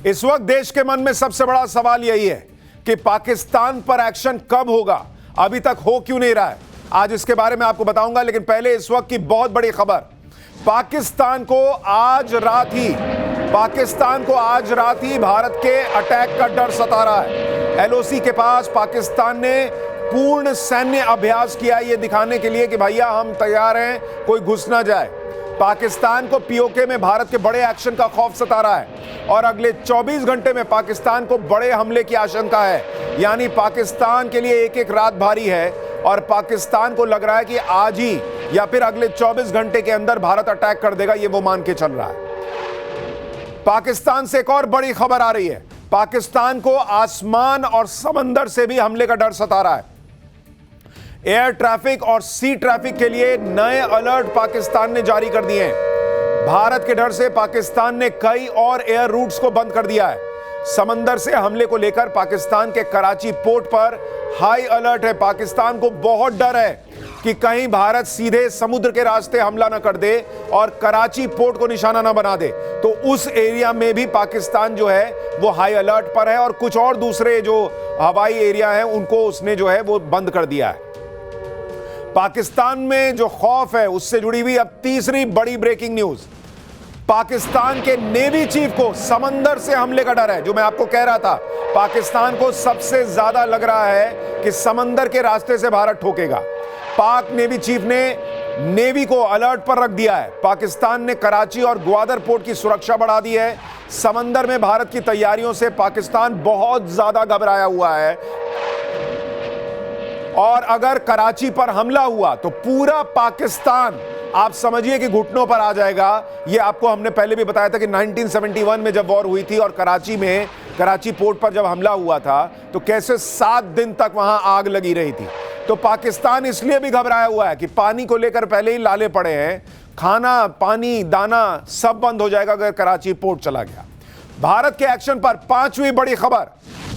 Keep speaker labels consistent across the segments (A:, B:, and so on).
A: इस वक्त देश के मन में सबसे बड़ा सवाल यही है कि पाकिस्तान पर एक्शन कब होगा, अभी तक हो क्यों नहीं रहा है। आज इसके बारे में आपको बताऊंगा, लेकिन पहले इस वक्त की बहुत बड़ी खबर। पाकिस्तान को आज रात ही भारत के अटैक का डर सता रहा है। एलओसी के पास पाकिस्तान ने पूर्ण सैन्य अभ्यास किया, यह दिखाने के लिए कि भैया हम तैयार हैं, कोई घुस ना जाए। पाकिस्तान को पीओके में भारत के बड़े एक्शन का खौफ सता रहा है और अगले 24 घंटे में पाकिस्तान को बड़े हमले की आशंका है। यानी पाकिस्तान के लिए एक एक रात भारी है और पाकिस्तान को लग रहा है कि आज ही या फिर अगले 24 घंटे के अंदर भारत अटैक कर देगा, ये वो मान के चल रहा है। पाकिस्तान से एक और बड़ी खबर आ रही है। पाकिस्तान को आसमान और समंदर से भी हमले का डर सता रहा है। एयर ट्रैफिक और सी ट्रैफिक के लिए नए अलर्ट पाकिस्तान ने जारी कर दिए हैं। भारत के डर से पाकिस्तान ने कई और एयर रूट्स को बंद कर दिया है। समंदर से हमले को लेकर पाकिस्तान के कराची पोर्ट पर हाई अलर्ट है। पाकिस्तान को बहुत डर है कि कहीं भारत सीधे समुद्र के रास्ते हमला ना कर दे और कराची पोर्ट को निशाना ना बना दे। तो उस एरिया में भी पाकिस्तान जो है वो हाई अलर्ट पर है और कुछ और दूसरे जो हवाई एरिया हैं उनको उसने जो है वो बंद कर दिया है। पाकिस्तान में जो खौफ है उससे जुड़ी हुई अब तीसरी बड़ी ब्रेकिंग न्यूज। पाकिस्तान के नेवी चीफ को समंदर से हमले का डर है। जो मैं आपको कह रहा था, पाकिस्तान को सबसे ज्यादा लग रहा है कि समंदर के रास्ते से भारत ठोकेगा। पाक नेवी चीफ ने नेवी को अलर्ट पर रख दिया है। पाकिस्तान ने कराची और ग्वादर पोर्ट की सुरक्षा बढ़ा दी है। समंदर में भारत की तैयारियों से पाकिस्तान बहुत ज्यादा घबराया हुआ है और अगर कराची पर हमला हुआ तो पूरा पाकिस्तान आप समझिए कि घुटनों पर आ जाएगा। यह आपको हमने पहले भी बताया था कि 1971 में जब वॉर हुई थी और कराची पोर्ट पर जब हमला हुआ था तो कैसे 7 दिन तक वहां आग लगी रही थी। तो पाकिस्तान इसलिए भी घबराया हुआ है कि पानी को लेकर पहले ही लाले पड़े हैं। खाना, पानी, दाना सब बंद हो जाएगा अगर कराची पोर्ट चला गया। भारत के एक्शन पर 5वीं बड़ी खबर।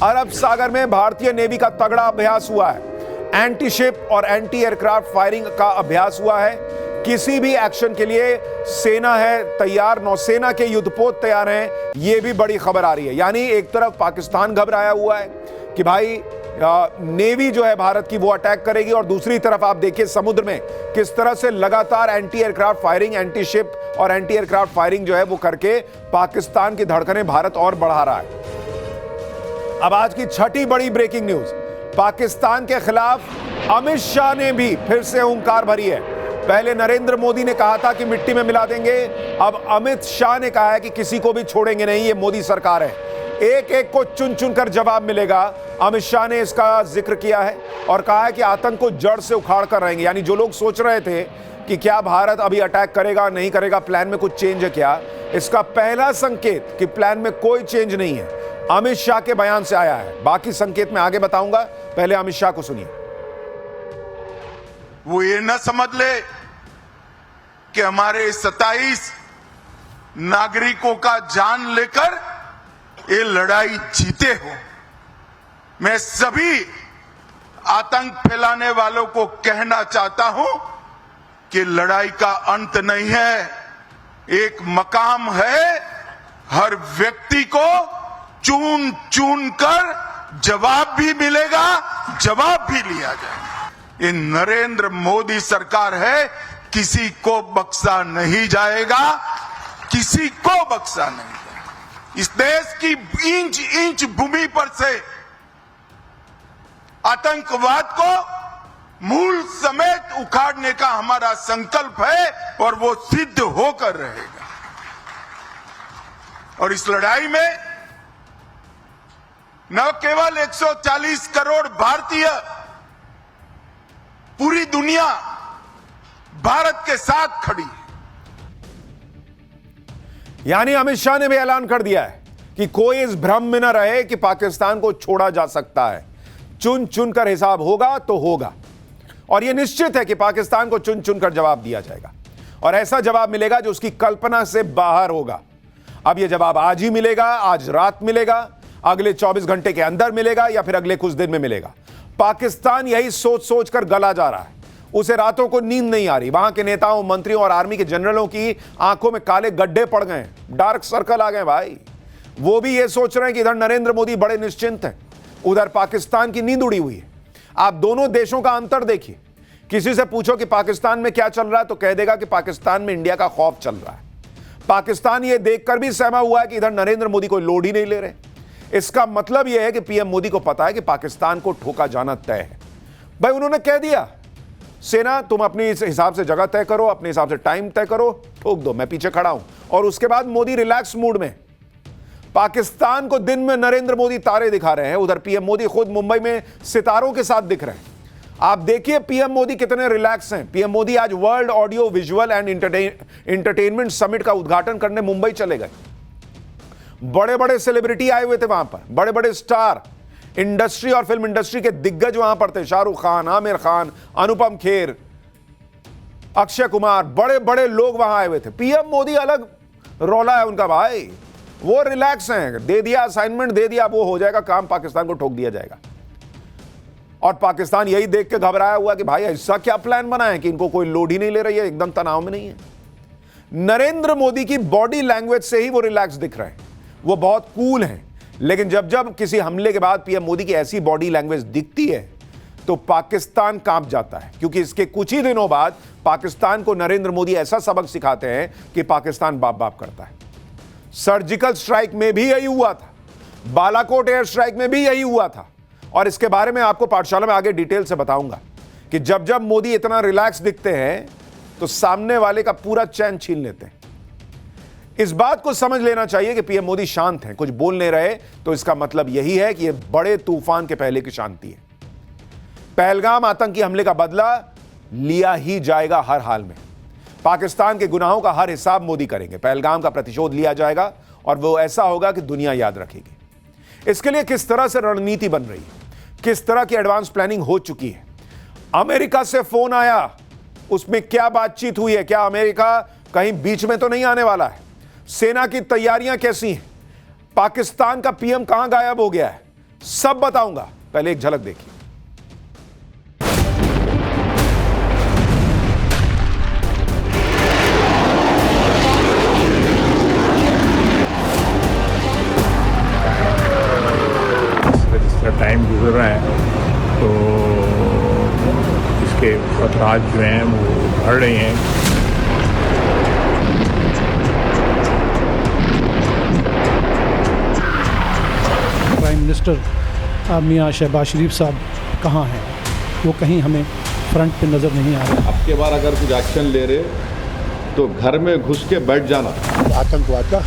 A: अरब सागर में भारतीय नेवी का तगड़ा अभ्यास हुआ है। एंटी शिप और एंटी एयरक्राफ्ट फायरिंग का अभ्यास हुआ है। किसी भी एक्शन के लिए सेना है तैयार, नौसेना के युद्धपोत तैयार हैं। यह भी बड़ी खबर आ रही है। यानी एक तरफ पाकिस्तान घबराया हुआ है कि भाई नेवी जो है भारत की वो अटैक करेगी और दूसरी तरफ आप देखिए समुद्र में किस तरह से लगातार anti aircraft firing, anti ship और एंटी एयरक्राफ्ट फायरिंग जो है वो करके पाकिस्तान की धड़कनें भारत और बढ़ा रहा है। अब आज की छठी बड़ी ब्रेकिंग न्यूज। पाकिस्तान के खिलाफ अमित शाह ने भी फिर से हुंकार भरी है। पहले नरेंद्र मोदी ने कहा था कि मिट्टी में मिला देंगे, अब अमित शाह ने कहा है कि किसी को भी छोड़ेंगे नहीं, ये मोदी सरकार है, एक एक को चुन चुन कर जवाब मिलेगा। अमित शाह ने इसका जिक्र किया है और कहा है कि आतंक को जड़ से उखाड़ कर रहेंगे। यानी जो लोग सोच रहे थे कि क्या भारत अभी अटैक करेगा नहीं करेगा, प्लान में कुछ चेंज है क्या, इसका पहला संकेत कि प्लान में कोई चेंज नहीं है अमित शाह के बयान से आया है। बाकी संकेत मैं आगे बताऊंगा, पहले अमित शाह को सुनिए।
B: वो ये न समझ ले कि हमारे 27 नागरिकों का जान लेकर ये लड़ाई जीते हो। मैं सभी आतंक फैलाने वालों को कहना चाहता हूं कि लड़ाई का अंत नहीं है, एक मकाम है। हर व्यक्ति को चुन चुन कर जवाब भी मिलेगा, जवाब भी लिया जाएगा। ये नरेंद्र मोदी सरकार है, किसी को बख्शा नहीं जाएगा, किसी को बख्शा नहीं जाएगा। इस देश की इंच इंच भूमि पर से आतंकवाद को मूल समेत उखाड़ने का हमारा संकल्प है और वो सिद्ध होकर रहेगा। और इस लड़ाई में न केवल 140 करोड़ भारतीय, पूरी दुनिया भारत के साथ खड़ी है।
A: यानी अमित शाह ने भी ऐलान कर दिया है कि कोई इस भ्रम में न रहे कि पाकिस्तान को छोड़ा जा सकता है। चुन चुन कर हिसाब होगा तो होगा और यह निश्चित है कि पाकिस्तान को चुन चुन कर जवाब दिया जाएगा और ऐसा जवाब मिलेगा जो उसकी कल्पना से बाहर होगा। अब यह जवाब आज ही मिलेगा, आज रात मिलेगा, अगले 24 घंटे के अंदर मिलेगा या फिर अगले कुछ दिन में मिलेगा। पाकिस्तान यही सोच सोच कर गला जा रहा है। उसे रातों को नींद नहीं आ रही। वहां के नेताओं, मंत्रियों और आर्मी के जनरलों की आंखों में काले गड्ढे पड़ गए, डार्क सर्कल आ गए भाई। वो भी ये सोच रहे हैं कि इधर नरेंद्र मोदी बड़े निश्चिंत हैं, उधर पाकिस्तान की नींद उड़ी हुई है। आप दोनों देशों का अंतर देखिए। किसी से पूछो कि पाकिस्तान में क्या चल रहा है तो कह देगा कि पाकिस्तान में इंडिया का खौफ चल रहा है। पाकिस्तान ये देखकर भी सहमा हुआ है कि इधर नरेंद्र मोदी कोई लोड ही नहीं ले रहे। इसका मतलब यह है कि पीएम मोदी को पता है कि पाकिस्तान को ठोका जाना तय है। भाई उन्होंने कह दिया, सेना तुम अपने हिसाब से जगह तय करो, अपने हिसाब से टाइम तय करो, ठोक दो, मैं पीछे खड़ा हूं। और उसके बाद मोदी रिलैक्स मूड में। पाकिस्तान को दिन में नरेंद्र मोदी तारे दिखा रहे हैं, उधर पीएम मोदी खुद मुंबई में सितारों के साथ दिख रहे हैं। आप देखिए पीएम मोदी कितने रिलैक्स हैं। पीएम मोदी आज world audio visual and entertainment summit का उद्घाटन करने मुंबई चले गए। बड़े बड़े सेलिब्रिटी आए हुए थे वहां पर, बड़े बड़े स्टार, इंडस्ट्री और फिल्म इंडस्ट्री के दिग्गज वहां पर थे। शाहरुख खान, आमिर खान, अनुपम खेर, अक्षय कुमार, बड़े बड़े लोग वहां आए हुए थे। पीएम मोदी अलग रौला है उनका भाई, वो रिलैक्स हैं। दे दिया असाइनमेंट, दे दिया, वो हो जाएगा काम, पाकिस्तान को ठोक दिया जाएगा। और पाकिस्तान यही देख के घबराया हुआ कि भाई ऐसा क्या प्लान बना है कि इनको कोई लोड ही नहीं ले रही है, एकदम तनाव में नहीं है। नरेंद्र मोदी की बॉडी लैंग्वेज से ही वो रिलैक्स दिख रहे हैं, वो बहुत कूल हैं। लेकिन जब जब किसी हमले के बाद पीएम मोदी की ऐसी बॉडी लैंग्वेज दिखती है तो पाकिस्तान कांप जाता है, क्योंकि इसके कुछ ही दिनों बाद पाकिस्तान को नरेंद्र मोदी ऐसा सबक सिखाते हैं कि पाकिस्तान बाप बाप करता है। सर्जिकल स्ट्राइक में भी यही हुआ था, बालाकोट एयर स्ट्राइक में भी यही हुआ था। और इसके बारे में आपको पाठशाला में आगे डिटेल से बताऊंगा कि जब जब मोदी इतना रिलैक्स दिखते हैं तो सामने वाले का पूरा चैन छीन लेते हैं। इस बात को समझ लेना चाहिए कि पीएम मोदी शांत हैं, कुछ बोल नहीं रहे, तो इसका मतलब यही है कि यह बड़े तूफान के पहले की शांति है। पहलगाम आतंकी हमले का बदला लिया ही जाएगा हर हाल में। पाकिस्तान के गुनाहों का हर हिसाब मोदी करेंगे। पहलगाम का प्रतिशोध लिया जाएगा और वो ऐसा होगा कि दुनिया याद रखेगी। इसके लिए किस तरह से रणनीति बन रही है, किस तरह की एडवांस प्लानिंग हो चुकी है। अमेरिका से फोन आया, उसमें क्या बातचीत हुई है, क्या अमेरिका कहीं बीच में तो नहीं आने वाला है। सेना की तैयारियां कैसी हैं, पाकिस्तान का पीएम कहां गायब हो गया है, सब बताऊंगा। पहले एक झलक देखिए।
C: टाइम गुजर रहा है तो इसके खतरात जो हैं वो बढ़ रहे हैं।
D: प्राइम मिनिस्टर मियां शहबाज शरीफ साहब कहाँ हैं, वो कहीं हमें फ्रंट पे नज़र नहीं आ रहे।
E: अब के बार अगर कुछ एक्शन ले रहे तो घर में घुस के बैठ जाना।
F: आतंकवाद का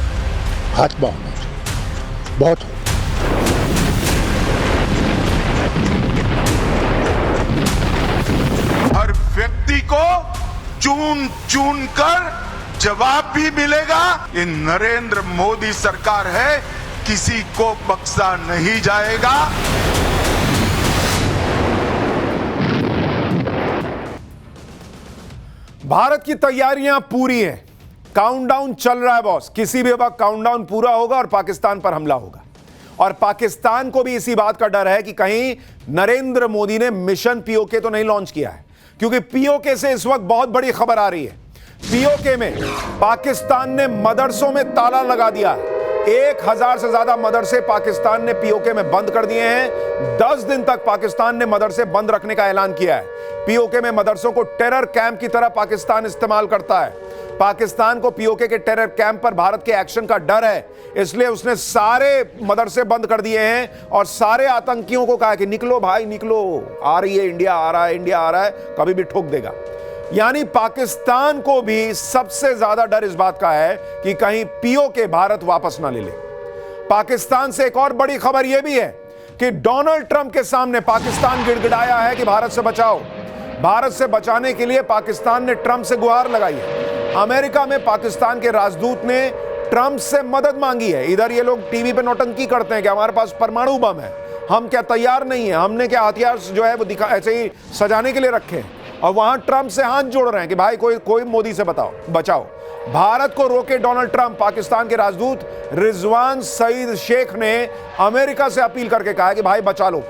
F: खात्मा होना चाहिए, बहुत हो।
B: हर व्यक्ति को चुन चुन कर जवाब भी मिलेगा। ये नरेंद्र मोदी सरकार है, किसी को बख्शा नहीं जाएगा।
A: भारत की तैयारियां पूरी हैं, काउंटडाउन चल रहा है बॉस। किसी भी वक्त काउंटडाउन पूरा होगा और पाकिस्तान पर हमला होगा। और पाकिस्तान को भी इसी बात का डर है कि कहीं नरेंद्र मोदी ने मिशन पीओके तो नहीं लॉन्च किया है, क्योंकि पीओके से इस वक्त बहुत बड़ी खबर आ रही है। पीओके में पाकिस्तान ने मदरसों में ताला लगा दिया है। 1000 से ज्यादा मदरसे पाकिस्तान ने पीओके में बंद कर दिए हैं। 10 दिन तक पाकिस्तान ने मदरसे बंद रखने का ऐलान किया है। पीओके में मदरसों को टेरर कैंप की तरह पाकिस्तान इस्तेमाल करता है। पाकिस्तान को पीओके के टेरर कैंप पर भारत के एक्शन का डर है, इसलिए उसने सारे मदरसे बंद कर दिए हैं और सारे आतंकियों को कहा कि निकलो भाई निकलो, आ रही है इंडिया, आ रहा है इंडिया, आ रहा है, कभी भी ठोक देगा। यानी पाकिस्तान को भी सबसे ज्यादा डर इस बात का है कि कहीं पीओके भारत वापस ना ले ले। पाकिस्तान से एक और बड़ी खबर यह भी है कि डोनाल्ड ट्रंप के सामने पाकिस्तान गिड़गिड़ाया है कि भारत से बचाओ। भारत से बचाने के लिए पाकिस्तान ने ट्रंप से गुहार लगाई है। अमेरिका में पाकिस्तान के राजदूत ने ट्रंप से मदद मांगी है। इधर ये लोग टीवी पे नौटंकी करते हैं कि हमारे पास परमाणु बम है, हम क्या तैयार नहीं है, हमने क्या हथियार जो है वो ऐसे ही सजाने के लिए रखे हैं। और वहां ट्रंप से हाथ जोड़ रहे हैं कि भाई कोई मोदी से बचाओ। भारत को रोके डोनाल्ड ट्रंप। पाकिस्तान के राजदूत रिजवान सईद शेख ने अमेरिका से अपील करके कहा कि भाई बचा लो,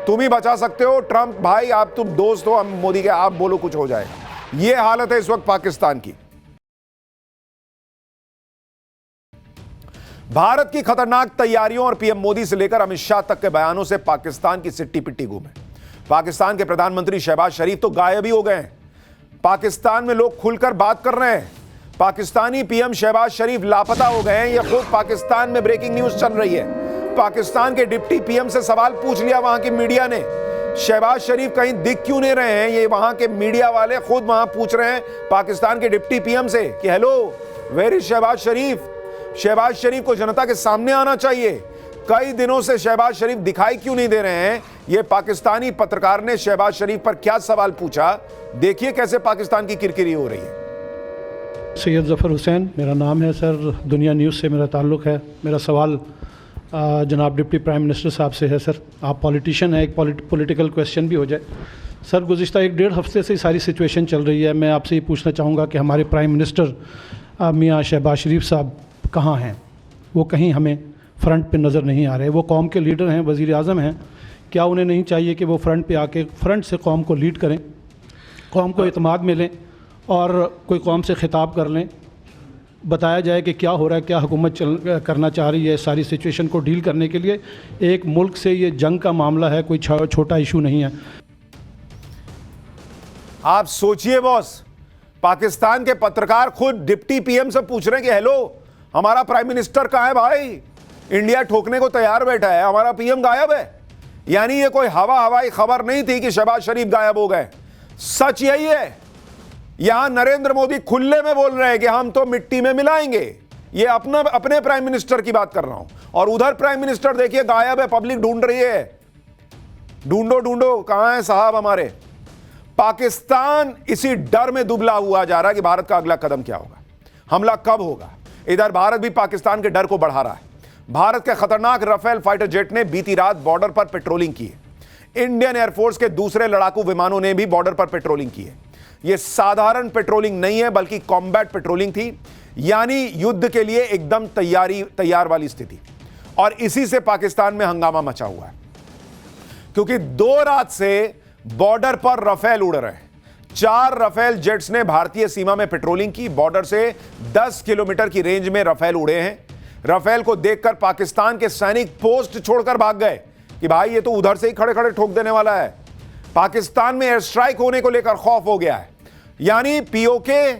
A: तुम ही बचा सकते हो। ट्रंप भाई आप तुम दोस्त हो हम मोदी के, आप बोलो कुछ हो जाएगा। यह हालत है इस वक्त पाकिस्तान की। भारत की खतरनाक तैयारियों और पीएम मोदी से लेकर अमित शाह तक के बयानों से पाकिस्तान की सिट्टी पिट्टी गुम है। पाकिस्तान के प्रधानमंत्री शहबाज शरीफ तो गायब ही हो गए हैं। पाकिस्तान में लोग खुलकर बात कर रहे हैं। पाकिस्तानी पीएम शहबाज शरीफ लापता हो गए हैं। यह खुद पाकिस्तान में ब्रेकिंग न्यूज चल रही है। पाकिस्तान के डिप्टी पीएम से सवाल पूछ लिया वहां की मीडिया ने, शहबाज शरीफ कहीं दिख क्यों नहीं रहे हैं। ये वहां के मीडिया वाले खुद वहां पूछ रहे हैं पाकिस्तान के डिप्टी पीएम से कि हेलो, वेयर इज शहबाज शरीफ। शहबाज शरीफ को जनता के सामने आना चाहिए। कई दिनों से शहबाज शरीफ दिखाई क्यों नहीं दे रहे हैं। यह पाकिस्तानी पत्रकार ने शहबाज शरीफ पर क्या सवाल पूछा, देखिए कैसे पाकिस्तान की किरकिरी हो रही है।
D: सैयद ज़फ़र हुसैन मेरा नाम है सर, दुनिया न्यूज़ से मेरा ताल्लुक़ है। मेरा सवाल जनाब डिप्टी प्राइम मिनिस्टर साहब से है। सर, आप पॉलिटिशियन हैं, एक पॉलिटिकल क्वेश्चन भी हो जाए। सर, गुज़िश्ता 1-1.5 हफ्ते से सारी सिचुएशन चल रही है। मैं आपसे ये पूछना चाहूँगा कि हमारे प्राइम मिनिस्टर मियाँ शहबाज शरीफ साहब कहाँ हैं। वो कहीं हमें फ्रंट पे नज़र नहीं आ रहे। वो कौम के लीडर हैं, वज़ीर आज़म हैं। क्या उन्हें नहीं चाहिए कि वो फ्रंट पे आके फ्रंट से कौम को लीड करें, कौम को इत्मीनान मिलें और कोई कौम से खिताब कर लें, बताया जाए कि क्या हो रहा है, क्या हुकूमत करना चाह रही है। सारी सिचुएशन को डील करने के लिए एक मुल्क से ये जंग का मामला है, कोई छोटा इशू नहीं है।
A: आप सोचिए बॉस, पाकिस्तान के पत्रकार खुद डिप्टी पीएम से पूछ रहे हैं कि हेलो, हमारा प्राइम मिनिस्टर कहाँ है भाई। इंडिया ठोकने को तैयार बैठा है, हमारा पीएम गायब है। यानी ये कोई हवाई खबर नहीं थी कि शहबाज शरीफ गायब हो गए। सच यही है। यहां नरेंद्र मोदी खुले में बोल रहे हैं कि हम तो मिट्टी में मिलाएंगे। ये अपने प्राइम मिनिस्टर की बात कर रहा हूं। और उधर प्राइम मिनिस्टर देखिए गायब है, पब्लिक ढूंढ रही है। ढूंढो ढूंढो, कहां है साहब हमारे। पाकिस्तान इसी डर में दुबला हुआ जा रहा है कि भारत का अगला कदम क्या होगा, हमला कब होगा। इधर भारत भी पाकिस्तान के डर को बढ़ा रहा है। भारत के खतरनाक राफेल फाइटर जेट ने बीती रात बॉर्डर पर पेट्रोलिंग की है। इंडियन एयरफोर्स के दूसरे लड़ाकू विमानों ने भी बॉर्डर पर पेट्रोलिंग की है। यह साधारण पेट्रोलिंग नहीं है, बल्कि कॉम्बैट पेट्रोलिंग थी, यानी युद्ध के लिए एकदम तैयार वाली स्थिति। और इसी से पाकिस्तान में हंगामा मचा हुआ है, क्योंकि 2 रात से बॉर्डर पर राफेल उड़ रहे हैं। 4 राफेल जेट्स ने भारतीय सीमा में पेट्रोलिंग की। बॉर्डर से 10 किलोमीटर की रेंज में राफेल उड़े हैं। राफेल को देखकर पाकिस्तान के सैनिक पोस्ट छोड़कर भाग गए कि भाई ये तो उधर से ही खड़े खड़े ठोक देने वाला है। पाकिस्तान में एयर स्ट्राइक होने को लेकर खौफ हो गया है। यानी पीओके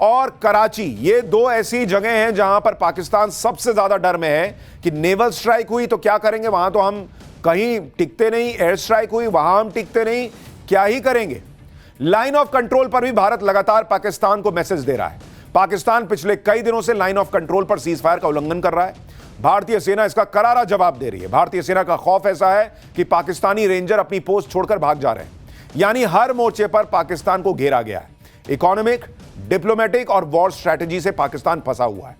A: और कराची, ये 2 ऐसी जगह हैं जहां पर पाकिस्तान सबसे ज्यादा डर में है कि नेवल स्ट्राइक हुई तो क्या करेंगे, वहां तो हम कहीं टिकते नहीं। एयर स्ट्राइक हुई, वहां हम टिकते नहीं, क्या ही करेंगे। लाइन ऑफ कंट्रोल पर भी भारत लगातार पाकिस्तान को मैसेज दे रहा है। पाकिस्तान पिछले कई दिनों से लाइन ऑफ कंट्रोल पर सीज फायर का उल्लंघन कर रहा है। भारतीय सेना इसका करारा जवाब दे रही है। भारतीय सेना का खौफ ऐसा है कि पाकिस्तानी रेंजर अपनी पोस्ट छोड़कर भाग जा रहे हैं। यानी हर मोर्चे पर पाकिस्तान को घेरा गया है। इकोनॉमिक, डिप्लोमेटिक और वॉर स्ट्रैटेजी से पाकिस्तान फंसा हुआ है।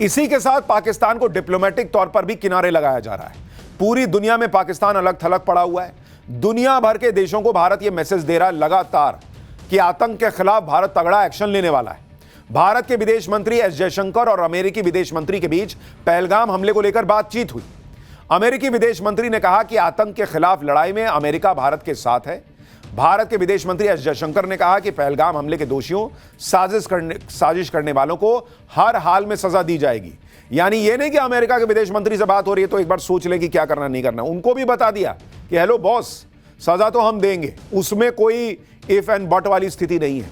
A: इसी के साथ पाकिस्तान को डिप्लोमेटिक तौर पर भी किनारे लगाया जा रहा है। पूरी दुनिया में पाकिस्तान अलग थलग पड़ा हुआ है। दुनिया भर के देशों को भारत यह मैसेज दे रहा है लगातार कि आतंक के खिलाफ भारत तगड़ा एक्शन लेने वाला है। भारत के विदेश मंत्री एस जयशंकर और अमेरिकी विदेश मंत्री के बीच पहलगाम हमले को लेकर बातचीत हुई। अमेरिकी विदेश मंत्री ने कहा कि आतंक के खिलाफ लड़ाई में अमेरिका भारत के साथ है। भारत के विदेश मंत्री एस जयशंकर ने कहा कि पहलगाम हमले के दोषियों, साजिश करने वालों को हर हाल में सजा दी जाएगी। यानी यह नहीं कि अमेरिका के विदेश मंत्री से बात हो रही है तो एक बार सोच ले कि क्या करना नहीं करना। उनको भी बता दिया कि हेलो बॉस, सजा तो हम देंगे, उसमें कोई इफ एंड बट वाली स्थिति नहीं है।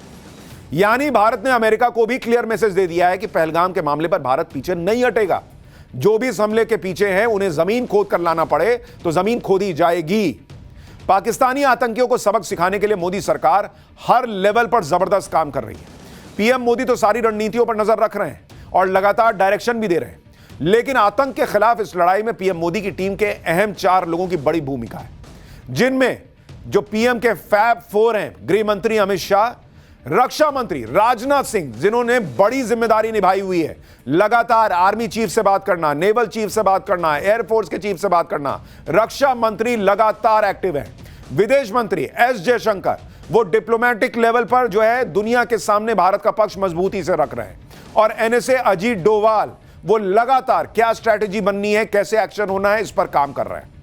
A: यानी भारत ने अमेरिका को भी क्लियर मैसेज दे दिया है कि पहलगाम के मामले पर भारत पीछे नहीं हटेगा। जो भी इस हमले के पीछे हैं उन्हें जमीन खोद कर लाना पड़े तो जमीन खोदी जाएगी। पाकिस्तानी आतंकियों को सबक सिखाने के लिए मोदी सरकार हर लेवल पर जबरदस्त काम कर रही है। पीएम मोदी तो सारी रणनीतियों पर नजर रख रहे हैं और लगातार डायरेक्शन भी दे रहे हैं। लेकिन आतंक के खिलाफ इस लड़ाई में पीएम मोदी की टीम के अहम 4 लोगों की बड़ी भूमिका है, जिनमें जो पीएम के फैब 4 हैं, गृह मंत्री अमित शाह, रक्षा मंत्री राजनाथ सिंह, जिन्होंने बड़ी जिम्मेदारी निभाई हुई है, लगातार आर्मी चीफ से बात करना, नेवल चीफ से बात करना, एयरफोर्स के चीफ से बात करना। रक्षा मंत्री लगातार एक्टिव है। विदेश मंत्री एस जयशंकर, वो डिप्लोमेटिक लेवल पर जो है दुनिया के सामने भारत का पक्ष मजबूती से रख रहे हैं। और एनएसए अजीत डोवाल, वो लगातार क्या स्ट्रैटेजी बननी है, कैसे एक्शन होना है, इस पर काम कर रहे हैं।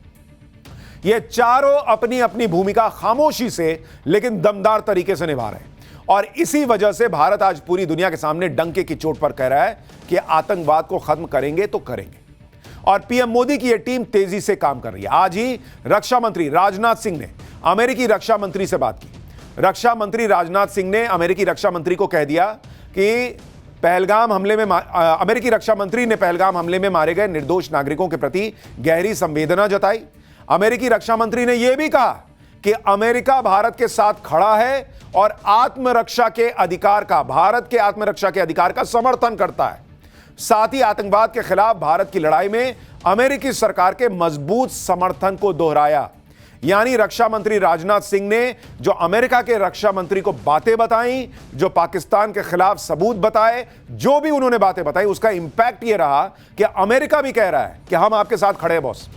A: ये चारों अपनी अपनी भूमिका खामोशी से लेकिन दमदार तरीके से निभा रहे हैं। और इसी वजह से भारत आज पूरी दुनिया के सामने डंके की चोट पर कह रहा है कि आतंकवाद को खत्म करेंगे तो करेंगे। और पीएम मोदी की यह टीम तेजी से काम कर रही है। आज ही रक्षा मंत्री राजनाथ सिंह ने अमेरिकी रक्षा मंत्री से बात की। रक्षा मंत्री राजनाथ सिंह ने अमेरिकी रक्षा मंत्री को कह दिया कि पहलगाम हमले में अमेरिकी रक्षा मंत्री ने पहलगाम हमले में मारे गए निर्दोष नागरिकों के प्रति गहरी संवेदना जताई। अमेरिकी रक्षा मंत्री ने यह भी कहा कि अमेरिका भारत के साथ खड़ा है और आत्मरक्षा के अधिकार का, भारत के आत्मरक्षा के अधिकार का समर्थन करता है। साथ ही आतंकवाद के खिलाफ भारत की लड़ाई में अमेरिकी सरकार के मजबूत समर्थन को दोहराया। यानी रक्षा मंत्री राजनाथ सिंह ने जो अमेरिका के रक्षा मंत्री को बातें बताई, जो पाकिस्तान के खिलाफ सबूत बताए, जो भी उन्होंने बातें बताई, उसका इंपैक्ट यह रहा कि अमेरिका भी कह रहा है कि हम आपके साथ खड़े हैं बॉस,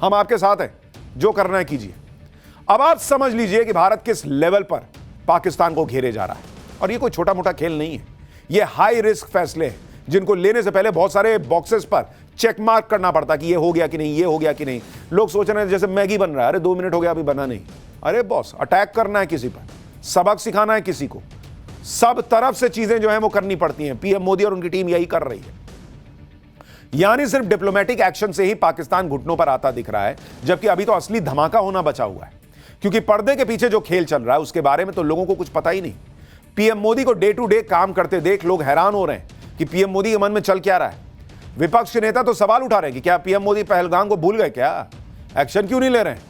A: हम आपके साथ हैं, जो करना है कीजिए। अब आप समझ लीजिए कि भारत किस लेवल पर पाकिस्तान को घेरे जा रहा है। और ये कोई छोटा मोटा खेल नहीं है, ये हाई रिस्क फैसले हैं जिनको लेने से पहले बहुत सारे बॉक्सेस पर चेक मार्क करना पड़ता कि ये हो गया कि नहीं, ये हो गया कि नहीं। लोग सोच रहे हैं जैसे मैगी बन रहा है, अरे 2 मिनट हो गया अभी बना नहीं। अरे बॉस, अटैक करना है किसी पर, सबक सिखाना है किसी को, सब तरफ से चीजें जो है वो करनी पड़ती हैं। पीएम मोदी और उनकी टीम यही कर रही है। यानी सिर्फ डिप्लोमेटिक एक्शन से ही पाकिस्तान घुटनों पर आता दिख रहा है, जबकि अभी तो असली धमाका होना बचा हुआ है। क्योंकि पर्दे के पीछे जो खेल चल रहा है उसके बारे में तो लोगों को कुछ पता ही नहीं। पीएम मोदी को डे टू डे काम करते देख लोग हैरान हो रहे हैं कि पीएम मोदी के मन में चल क्या रहा है। विपक्ष के नेता तो सवाल उठा रहे हैं कि क्या पीएम मोदी पहलगाम को भूल गए, क्या एक्शन क्यों नहीं ले रहे हैं।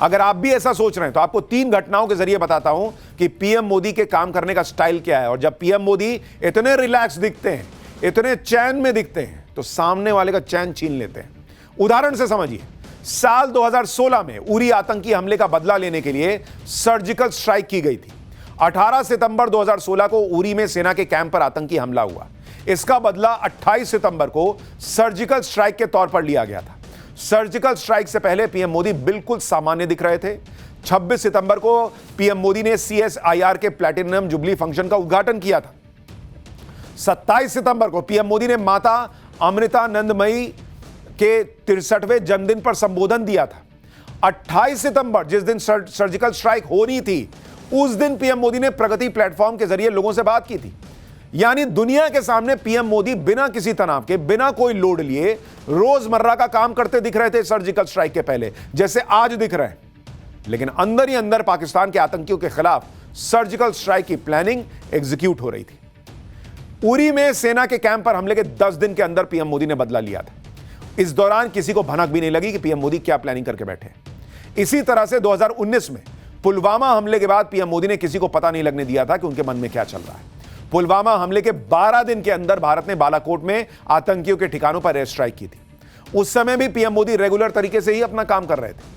A: अगर आप भी ऐसा सोच रहे हैं तो आपको 3 घटनाओं के जरिए बताता हूं कि पीएम मोदी के काम करने का स्टाइल क्या है। और जब पीएम मोदी इतने रिलैक्स दिखते हैं, इतने चैन में दिखते हैं, तो सामने वाले का चैन छीन लेते हैं। उदाहरण से समझिए, साल 2016 में उरी आतंकी हमले का बदला लेने के लिए सर्जिकल स्ट्राइक की गई थी। 18 सितंबर 2016 को उरी में सेना के कैंप पर आतंकी हमला हुआ। इसका बदला 28 सितंबर को सर्जिकल स्ट्राइक के तौर पर लिया गया था। सर्जिकल स्ट्राइक से पहले पीएम मोदी बिल्कुल सामान्य दिख रहे थे। 26 सितंबर को पीएम मोदी ने CSIR के प्लैटिनम जुबली फंक्शन का उद्घाटन किया था। 27 सितंबर को पीएम मोदी ने माता अमृतानंदमयी के 63वें जन्मदिन पर संबोधन दिया था। 28 सितंबर जिस दिन सर्जिकल स्ट्राइक हो रही थी, उस दिन पीएम मोदी ने प्रगति प्लेटफॉर्म के जरिए लोगों से बात की थी। यानी दुनिया के सामने पीएम मोदी बिना किसी तनाव के, बिना कोई लोड लिए रोजमर्रा का काम करते दिख रहे थे सर्जिकल स्ट्राइक के पहले, जैसे आज दिख रहे हैं। लेकिन अंदर ही अंदर पाकिस्तान के आतंकियों के खिलाफ सर्जिकल स्ट्राइक की प्लानिंग एग्जीक्यूट हो रही थी। उरी में सेना के कैंप पर हमले के 10 दिन के अंदर पीएम मोदी ने बदला लिया था। इस दौरान किसी को भनक भी नहीं लगी कि पीएम मोदी क्या प्लानिंग करके बैठे। इसी तरह से 2019 में पुलवामा हमले के बाद पीएम मोदी ने किसी को पता नहीं लगने दिया था कि उनके मन में क्या चल रहा है। पुलवामा हमले के 12 दिन के अंदर भारत ने बालाकोट में आतंकियों के ठिकानों पर एयर स्ट्राइक की थी। उस समय भी पीएम मोदी रेगुलर तरीके से ही अपना काम कर रहे थे।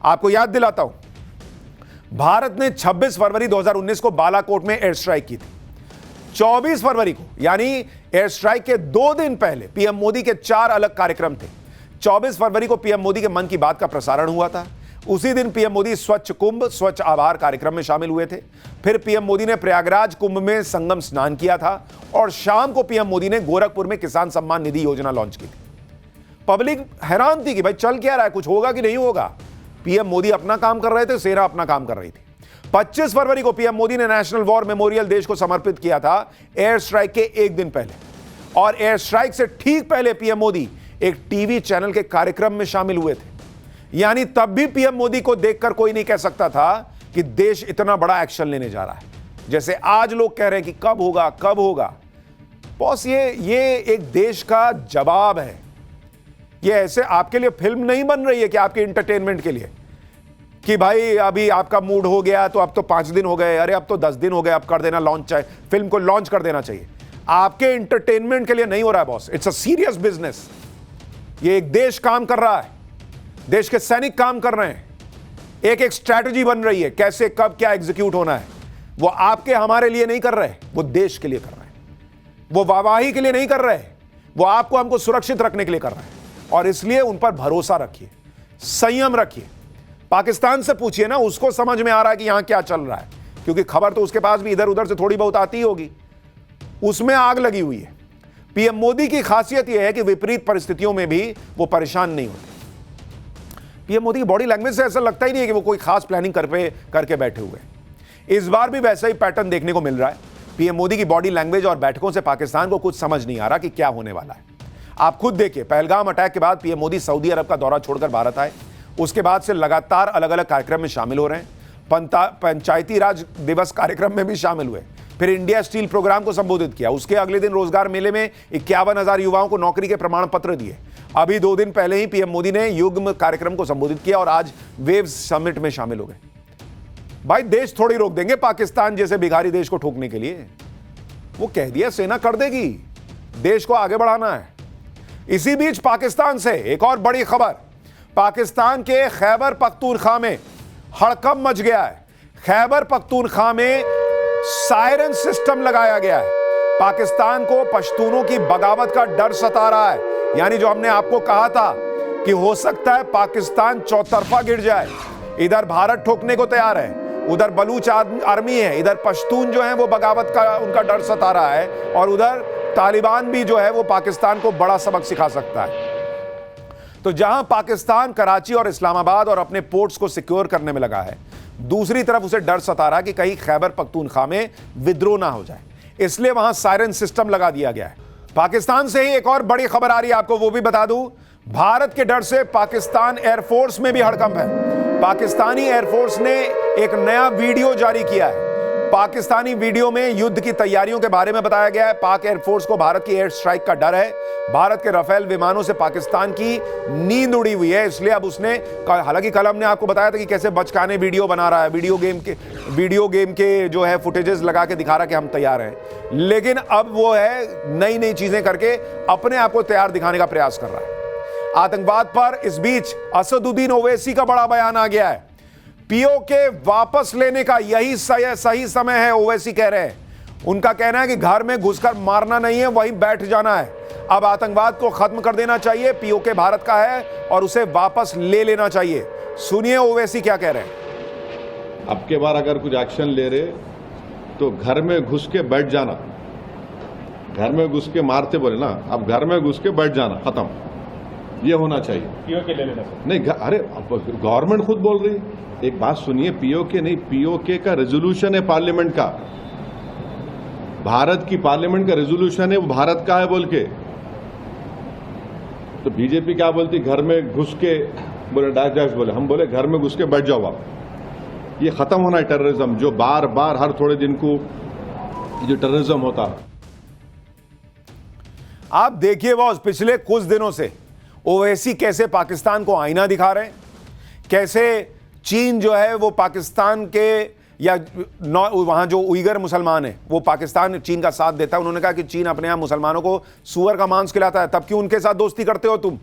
A: आपको याद दिलाता हूं, भारत ने 26 फरवरी 2019 को बालाकोट में एयर स्ट्राइक की थी। 24 फरवरी को, यानी एयर स्ट्राइक के 2 दिन पहले, पीएम मोदी के 4 अलग कार्यक्रम थे। 24 फरवरी को पीएम मोदी के मन की बात का प्रसारण हुआ था। उसी दिन पीएम मोदी स्वच्छ कुंभ, स्वच्छ आभार कार्यक्रम में शामिल हुए थे। फिर पीएम मोदी ने प्रयागराज कुंभ में संगम स्नान किया था और शाम को पीएम मोदी ने गोरखपुर में किसान सम्मान निधि योजना लॉन्च की थी। पब्लिक हैरान थी कि भाई चल क्या रहा है, कुछ होगा कि नहीं होगा। पीएम मोदी अपना काम कर रहे थे, सेना अपना काम कर रही थी। 25 फरवरी को पीएम मोदी ने नेशनल वॉर मेमोरियल देश को समर्पित किया था एयर स्ट्राइक के 1 दिन पहले। और एयर स्ट्राइक से ठीक पहले पीएम मोदी एक टीवी चैनल के कार्यक्रम में शामिल हुए थे। यानी तब भी पीएम मोदी को देखकर कोई नहीं कह सकता था कि देश इतना बड़ा एक्शन लेने जा रहा है, जैसे आज लोग कह रहे हैं कि कब होगा कब होगा। बॉस, ये एक देश का जवाब है। ये ऐसे आपके लिए फिल्म नहीं बन रही है कि आपके एंटरटेनमेंट के लिए, कि भाई अभी आपका मूड हो गया तो अब तो 5 दिन हो गए, अरे अब तो 10 दिन हो गए, अब कर देना लॉन्च, चाहिए फिल्म को लॉन्च कर देना चाहिए। आपके एंटरटेनमेंट के लिए नहीं हो रहा है boss, it's a serious business. ये एक देश काम कर रहा है, देश के सैनिक काम कर रहे हैं, एक एक स्ट्रैटेजी बन रही है, कैसे कब क्या एग्जीक्यूट होना है। वो आपके हमारे लिए नहीं कर रहे, वो देश के लिए कर रहे हैं। वो वाहवाही के लिए नहीं कर रहे, वो आपको हमको सुरक्षित रखने के लिए कर रहे हैं। और इसलिए उन पर भरोसा रखिए, संयम रखिए। पाकिस्तान से पूछिए ना, उसको समझ में आ रहा है कि यहां क्या चल रहा है, क्योंकि खबर तो उसके पास भी इधर उधर से थोड़ी बहुत आती होगी, उसमें आग लगी हुई है। पीएम मोदी की खासियत यह है कि विपरीत परिस्थितियों में भी वो परेशान नहीं होते। पीएम मोदी की बॉडी लैंग्वेज से ऐसा लगता ही नहीं है कि वो कोई खास प्लानिंग करके बैठे हुए हैं। इस बार भी वैसा ही पैटर्न देखने को मिल रहा है। पीएम मोदी की बॉडी लैंग्वेज और बैठकों से पाकिस्तान को कुछ समझ नहीं आ रहा कि क्या होने वाला है। आप खुद देखिए, पहलगाम अटैक के बाद पीएम मोदी सऊदी अरब का दौरा छोड़कर भारत आए। उसके बाद से लगातार अलग अलग कार्यक्रम में शामिल हो रहे हैं। पंचायती राज दिवस कार्यक्रम में भी शामिल हुए, फिर इंडिया स्टील प्रोग्राम को संबोधित किया। उसके अगले दिन रोजगार मेले में 51,000 युवाओं को नौकरी के प्रमाण पत्र दिए। अभी 2 दिन पहले ही पीएम मोदी ने युग्म कार्यक्रम को संबोधित किया और आज वेव्स समिट में शामिल हो गए। भाई देश थोड़ी रोक देंगे पाकिस्तान जैसे भिखारी देश को ठोकने के लिए। वो कह दिया सेना कर देगी, देश को आगे बढ़ाना है। इसी बीच पाकिस्तान से एक और बड़ी खबर, पाकिस्तान के खैबर पख्तूनख्वा में हड़कंप मच गया है। खैबर पख्तूनख्वा में सायरन सिस्टम लगाया गया है। पाकिस्तान को पश्तूनों की बगावत का डर सता रहा है। यानी जो हमने आपको कहा था कि हो सकता है पाकिस्तान चौतरफा गिर जाए। इधर भारत ठोकने को तैयार है, उधर बलूच आर्मी है, इधर पश्तून जो है वो बगावत का उनका डर सता रहा है, और उधर तालिबान भी जो है वो पाकिस्तान को बड़ा सबक सिखा सकता है। तो जहां पाकिस्तान कराची और इस्लामाबाद और अपने पोर्ट्स को सिक्योर करने में लगा है, दूसरी तरफ उसे डर सता रहा है कि कहीं खैबर पख्तूनख्वा में विद्रोह ना हो जाए, इसलिए वहां सायरन सिस्टम लगा दिया गया है। पाकिस्तान से ही एक और बड़ी खबर आ रही है, आपको वो भी बता दूं। भारत के डर से पाकिस्तान एयरफोर्स में भी हड़कंप है। पाकिस्तानी एयरफोर्स ने एक नया वीडियो जारी किया है। पाकिस्तानी वीडियो में युद्ध की तैयारियों के बारे में बताया गया है। पाक एयरफोर्स को भारत की एयर स्ट्राइक का डर है। भारत के राफेल विमानों से पाकिस्तान की नींद उड़ी हुई है, इसलिए अब उसने, हालांकि कल हमने आपको बताया था कि कैसे बचकाने वीडियो बना रहा है, वीडियो गेम के जो है फुटेजेस लगा के दिखा रहा है कि हम तैयार हैं, लेकिन अब वो है नई नई चीजें करके अपने आप को तैयार दिखाने का प्रयास कर रहा है आतंकवाद पर। इस बीच असदुद्दीन ओवैसी का बड़ा बयान आ गया है। पीओके वापस लेने का यही सही समय है, ओवैसी कह रहे हैं। उनका कहना है कि घर में घुसकर मारना नहीं है, वहीं बैठ जाना है। अब आतंकवाद को खत्म कर देना चाहिए। पीओके भारत का है और उसे वापस ले लेना चाहिए। सुनिए ओवैसी क्या कह रहे हैं।
E: अब के बार अगर कुछ एक्शन ले रहे तो घर में घुस के बैठ जाना। घर में घुस के मारते बोले ना, अब घर में घुस के बैठ जाना, खत्म। ये होना चाहिए। पीओके ले लेना नहीं, अरे गवर्नमेंट खुद बोल रही। एक बात सुनिए, पीओके नहीं, पीओके का रेजोल्यूशन है पार्लियामेंट का, भारत की पार्लियामेंट का रेजोल्यूशन है, वो भारत का है बोल के। तो बीजेपी क्या बोलती, घर में घुस के बोले, डैश बोले, हम बोले घर में घुस के बैठ जाओ आप। ये खत्म होना है टेररिज्म, जो बार बार हर थोड़े दिन को जो टेररिज्म होता।
A: आप देखिए बॉस, पिछले कुछ दिनों से ओवैसी कैसे पाकिस्तान को आईना दिखा रहे हैं, कैसे चीन जो है वो पाकिस्तान के या वहां जो उइगर मुसलमान है वो पाकिस्तान चीन का साथ देता है। उन्होंने कहा कि चीन अपने यहां मुसलमानों को सुअर का मांस खिलाता है, तब क्यों उनके साथ दोस्ती करते हो तुम।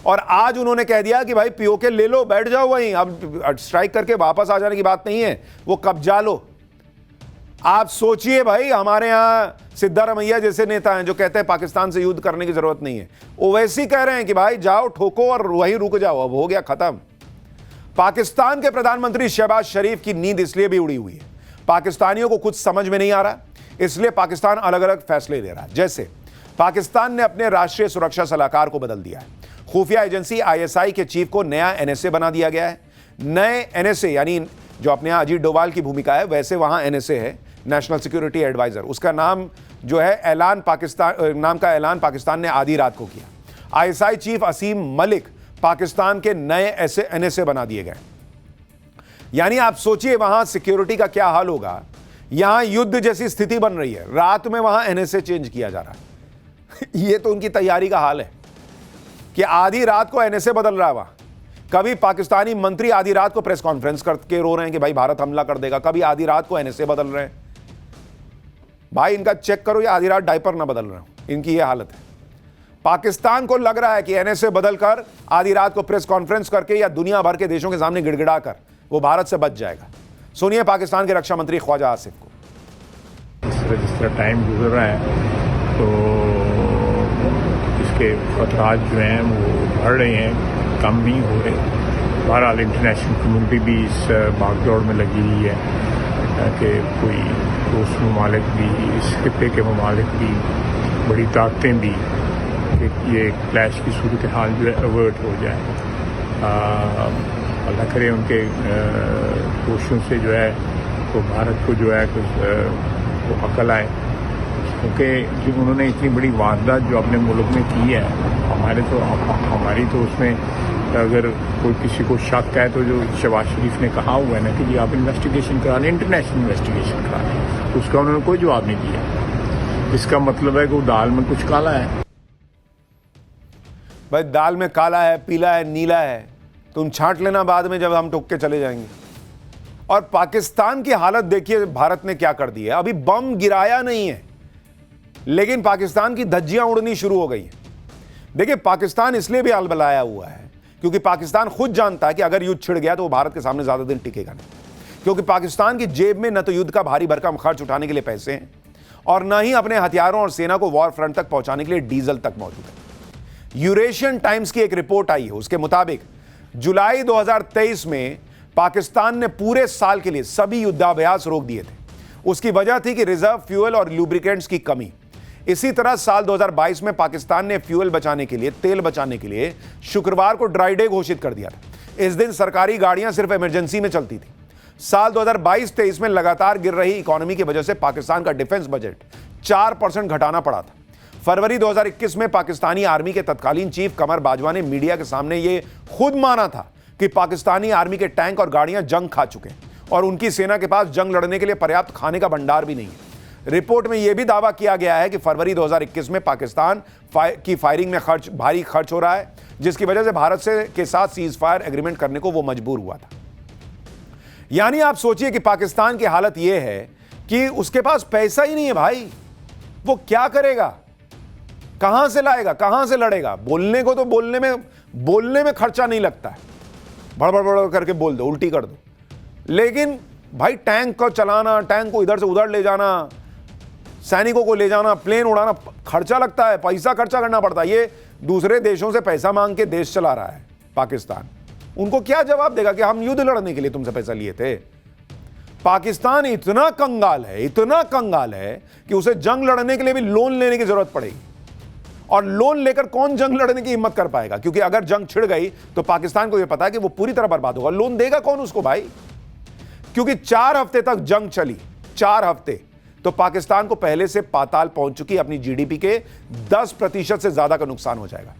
A: और आज उन्होंने कह दिया कि भाई पीओके ले लो, बैठ जाओ वहीं, अब स्ट्राइक करके वापस आ जाने की बात नहीं है, वो कब्जा लो। आप सोचिए भाई, हमारे यहां सिद्धारमैया जैसे नेता हैं जो कहते हैं पाकिस्तान से युद्ध करने की जरूरत नहीं है, ओवैसी कह रहे हैं कि भाई जाओ ठोको और वहीं रुक जाओ, अब हो गया खत्म। पाकिस्तान के प्रधानमंत्री शहबाज शरीफ की नींद इसलिए भी उड़ी हुई है, पाकिस्तानियों को कुछ समझ में नहीं आ रहा, इसलिए पाकिस्तान अलग अलग फैसले ले रहा है। जैसे पाकिस्तान ने अपने राष्ट्रीय सुरक्षा सलाहकार को बदल दिया है। खुफिया एजेंसी आईएसआई के चीफ को नया एनएसए बना दिया गया है। नए एनएसए यानी जो अपने यहां अजीत डोभाल की भूमिका है, वैसे वहां एनएसए है, नेशनल सिक्योरिटी एडवाइजर। उसका नाम जो है ऐलान पाकिस्तान ने आधी रात को किया। आईएसआई चीफ असीम मलिक पाकिस्तान के नए ऐसे एनएसए बना दिए गए। यानी आप सोचिए वहां सिक्योरिटी का क्या हाल होगा। यहां युद्ध जैसी स्थिति बन रही है, रात में वहां एनएसए चेंज किया जा रहा है। यह तो उनकी तैयारी का हाल है कि आधी रात को एनएसए बदल रहा है वहां। कभी पाकिस्तानी मंत्री आधी रात को प्रेस कॉन्फ्रेंस करके रो रहे हैं कि भाई भारत हमला कर देगा, कभी आधी रात को एनएसए बदल रहे हैं। भाई इनका चेक करो, ये आधी रात डायपर ना बदल रहे हो, इनकी ये हालत है। पाकिस्तान को लग रहा है कि एनएसए बदलकर आधी रात को प्रेस कॉन्फ्रेंस करके या दुनिया भर के देशों के सामने गिड़गिड़ाकर वो भारत से बच जाएगा। सुनिए पाकिस्तान के रक्षा मंत्री ख्वाजा आसिफ को।
C: जिस तरह टाइम गुजर रहा है तो इसके खतरात जो हैं वो बढ़ रहे हैं, कम नहीं हो रहे। बहरहाल इंटरनेशनल कम्युनिटी भी इस भागदौड़ में लगी हुई है कि कोई दोस्त ममालिक भी, इस खित्ते के ममालिक भी, बड़ी ताकतें भी, कि ये क्लैश की सूरत हाल जो है अवर्ट हो जाए। अल्लाह करे उनके कोशिशों से जो है तो भारत को जो है कुछ वो अकल आए, क्योंकि जो उन्होंने इतनी बड़ी वारदात जो अपने मुल्क में की है, हमारी तो उसमें अगर कोई किसी को शक है तो जो शहबाज शरीफ ने कहा हुआ है ना कि जी आप इन्वेस्टिगेशन करा लें, इंटरनेशनल इन्वेस्टिगेशन करा लें, उसका उन्होंने कोई जवाब नहीं दिया। इसका मतलब है कि वो दाल में कुछ काला है।
A: भाई दाल में काला है, पीला है, नीला है, तुम छांट लेना बाद में जब हम टुक के चले जाएंगे। और पाकिस्तान की हालत देखिए भारत ने क्या कर दी है। अभी बम गिराया नहीं है लेकिन पाकिस्तान की धज्जियां उड़नी शुरू हो गई हैं। देखिए पाकिस्तान इसलिए भी अलबलाया हुआ है क्योंकि पाकिस्तान खुद जानता है कि अगर युद्ध छिड़ गया तो वो भारत के सामने ज्यादा दिन टिकेगा नहीं, क्योंकि पाकिस्तान की जेब में न तो युद्ध का भारी भरकम खर्च उठाने के लिए पैसे हैं और न ही अपने हथियारों और सेना को वॉर फ्रंट तक पहुंचाने के लिए डीजल तक मौजूद है। यूरेशियन टाइम्स की एक रिपोर्ट आई है, उसके मुताबिक जुलाई 2023 में पाकिस्तान ने पूरे साल के लिए सभी युद्धाभ्यास रोक दिए थे। उसकी वजह थी कि रिजर्व फ्यूल और लुब्रिकेंट्स की कमी। इसी तरह साल 2022 में पाकिस्तान ने फ्यूल बचाने के लिए, तेल बचाने के लिए शुक्रवार को ड्राई डे घोषित कर दिया था। इस दिन सरकारी गाड़ियां सिर्फ इमरजेंसी में चलती थी। साल 2022-23 में लगातार गिर रही इकोनॉमी की वजह से पाकिस्तान का डिफेंस बजट 4% घटाना पड़ा था। फरवरी 2021 में पाकिस्तानी आर्मी के तत्कालीन चीफ कमर बाजवा ने मीडिया के सामने यह खुद माना था कि पाकिस्तानी आर्मी के टैंक और गाड़ियां जंग खा चुके हैं और उनकी सेना के पास जंग लड़ने के लिए पर्याप्त खाने का भंडार भी नहीं है। रिपोर्ट में यह भी दावा किया गया है कि फरवरी 2021 में पाकिस्तान की फायरिंग में भारी खर्च हो रहा है, जिसकी वजह से भारत के साथ सीज फायर एग्रीमेंट करने को वो मजबूर हुआ था। यानी आप सोचिए कि पाकिस्तान की हालत यह है कि उसके पास पैसा ही नहीं है भाई, वो क्या करेगा, कहां से लाएगा, कहां से लड़ेगा। बोलने को तो बोलने में खर्चा नहीं लगता है, बड़बड़ करके बोल दो, उल्टी कर दो, लेकिन भाई टैंक को चलाना, टैंक को इधर से उधर ले जाना, सैनिकों को ले जाना, प्लेन उड़ाना, खर्चा लगता है, पैसा खर्चा करना पड़ता है। ये दूसरे देशों से पैसा मांग के देश चला रहा है पाकिस्तान। उनको क्या जवाब देगा कि हम युद्ध लड़ने के लिए तुमसे पैसा लिए थे। पाकिस्तान इतना कंगाल है कि उसे जंग लड़ने के लिए भी लोन लेने की जरूरत पड़ेगी। और लोन लेकर कौन जंग लड़ने की हिम्मत कर पाएगा, क्योंकि अगर जंग छिड़ गई तो पाकिस्तान को यह पता है कि वो पूरी तरह बर्बाद होगा। लोन देगा कौन उसको भाई, क्योंकि 4 हफ्ते तक जंग चली, 4 हफ्ते, तो पाकिस्तान को पहले से पाताल पहुंच चुकी, अपनी जीडीपी के 10% से ज्यादा का नुकसान हो जाएगा।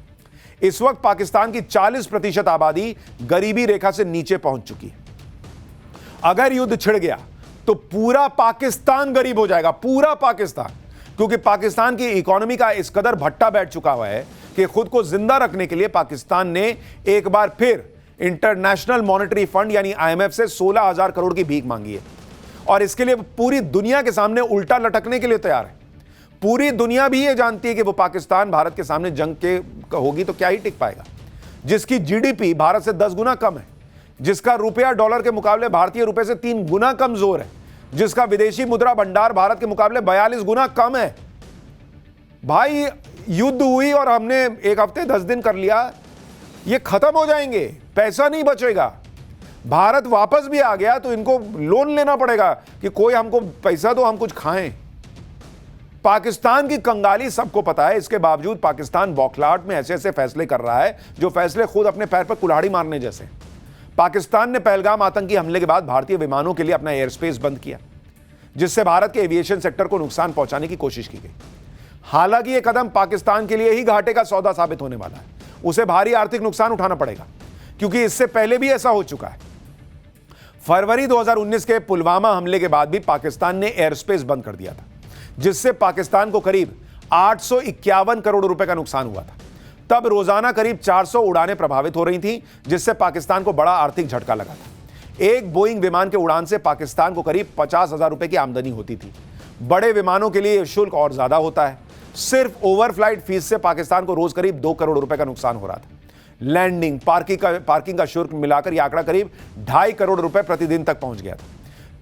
A: इस वक्त पाकिस्तान की 40% आबादी गरीबी रेखा से नीचे पहुंच चुकी है। अगर युद्ध छिड़ गया तो पूरा पाकिस्तान गरीब हो जाएगा, पूरा पाकिस्तान, क्योंकि पाकिस्तान की इकोनॉमी का इस कदर भट्टा बैठ चुका हुआ है कि खुद को जिंदा रखने के लिए पाकिस्तान ने एक बार फिर इंटरनेशनल मॉनेटरी फंड यानी IMF से 16,000 करोड़ की भीख मांगी है और इसके लिए पूरी दुनिया के सामने उल्टा लटकने के लिए तैयार है। पूरी दुनिया भी ये जानती है कि वो पाकिस्तान भारत के सामने जंग के होगी तो क्या ही टिक पाएगा, जिसकी जीडीपी भारत से 10 गुना कम है, जिसका रुपया डॉलर के मुकाबले भारतीय रुपए से 3 गुना कमजोर है, जिसका विदेशी मुद्रा भंडार भारत के मुकाबले 42 गुना कम है। भाई युद्ध हुई और हमने 1 हफ्ते 10 दिन कर लिया, ये खत्म हो जाएंगे, पैसा नहीं बचेगा। भारत वापस भी आ गया तो इनको लोन लेना पड़ेगा कि कोई हमको पैसा दो, हम कुछ खाएं। पाकिस्तान की कंगाली सबको पता है, इसके बावजूद पाकिस्तान बौखलाहट में ऐसे ऐसे फैसले कर रहा है जो फैसले खुद अपने पैर पर कुल्हाड़ी मारने जैसे। पाकिस्तान ने पहलगाम आतंकी हमले के बाद भारतीय विमानों के लिए अपना एयर स्पेस बंद किया, जिससे भारत के एविएशन सेक्टर को नुकसान पहुंचाने की कोशिश की गई। हालांकि यह कदम पाकिस्तान के लिए ही घाटे का सौदा साबित होने वाला है, उसे भारी आर्थिक नुकसान उठाना पड़ेगा, क्योंकि इससे पहले भी ऐसा हो चुका है। फरवरी 2019 के पुलवामा हमले के बाद भी पाकिस्तान ने एयर स्पेस बंद कर दिया था, जिससे पाकिस्तान को करीब 851 करोड़ रुपए का नुकसान हुआ था। तब रोजाना करीब 400 उड़ानें प्रभावित हो रही थी, जिससे पाकिस्तान को बड़ा आर्थिक झटका लगा था। एक बोइंग विमान के उड़ान से पाकिस्तान को करीब 50,000 रुपए की आमदनी होती थी। बड़े विमानों के लिए यह शुल्क और ज्यादा होता है। सिर्फ ओवरफ्लाइट फीस से पाकिस्तान को रोज करीब 2 करोड़ रुपए का नुकसान हो रहा था। लैंडिंग, पार्किंग का शुल्क मिलाकर यह आंकड़ा करीब 2.5 करोड़ रुपए प्रतिदिन तक पहुंच गया था।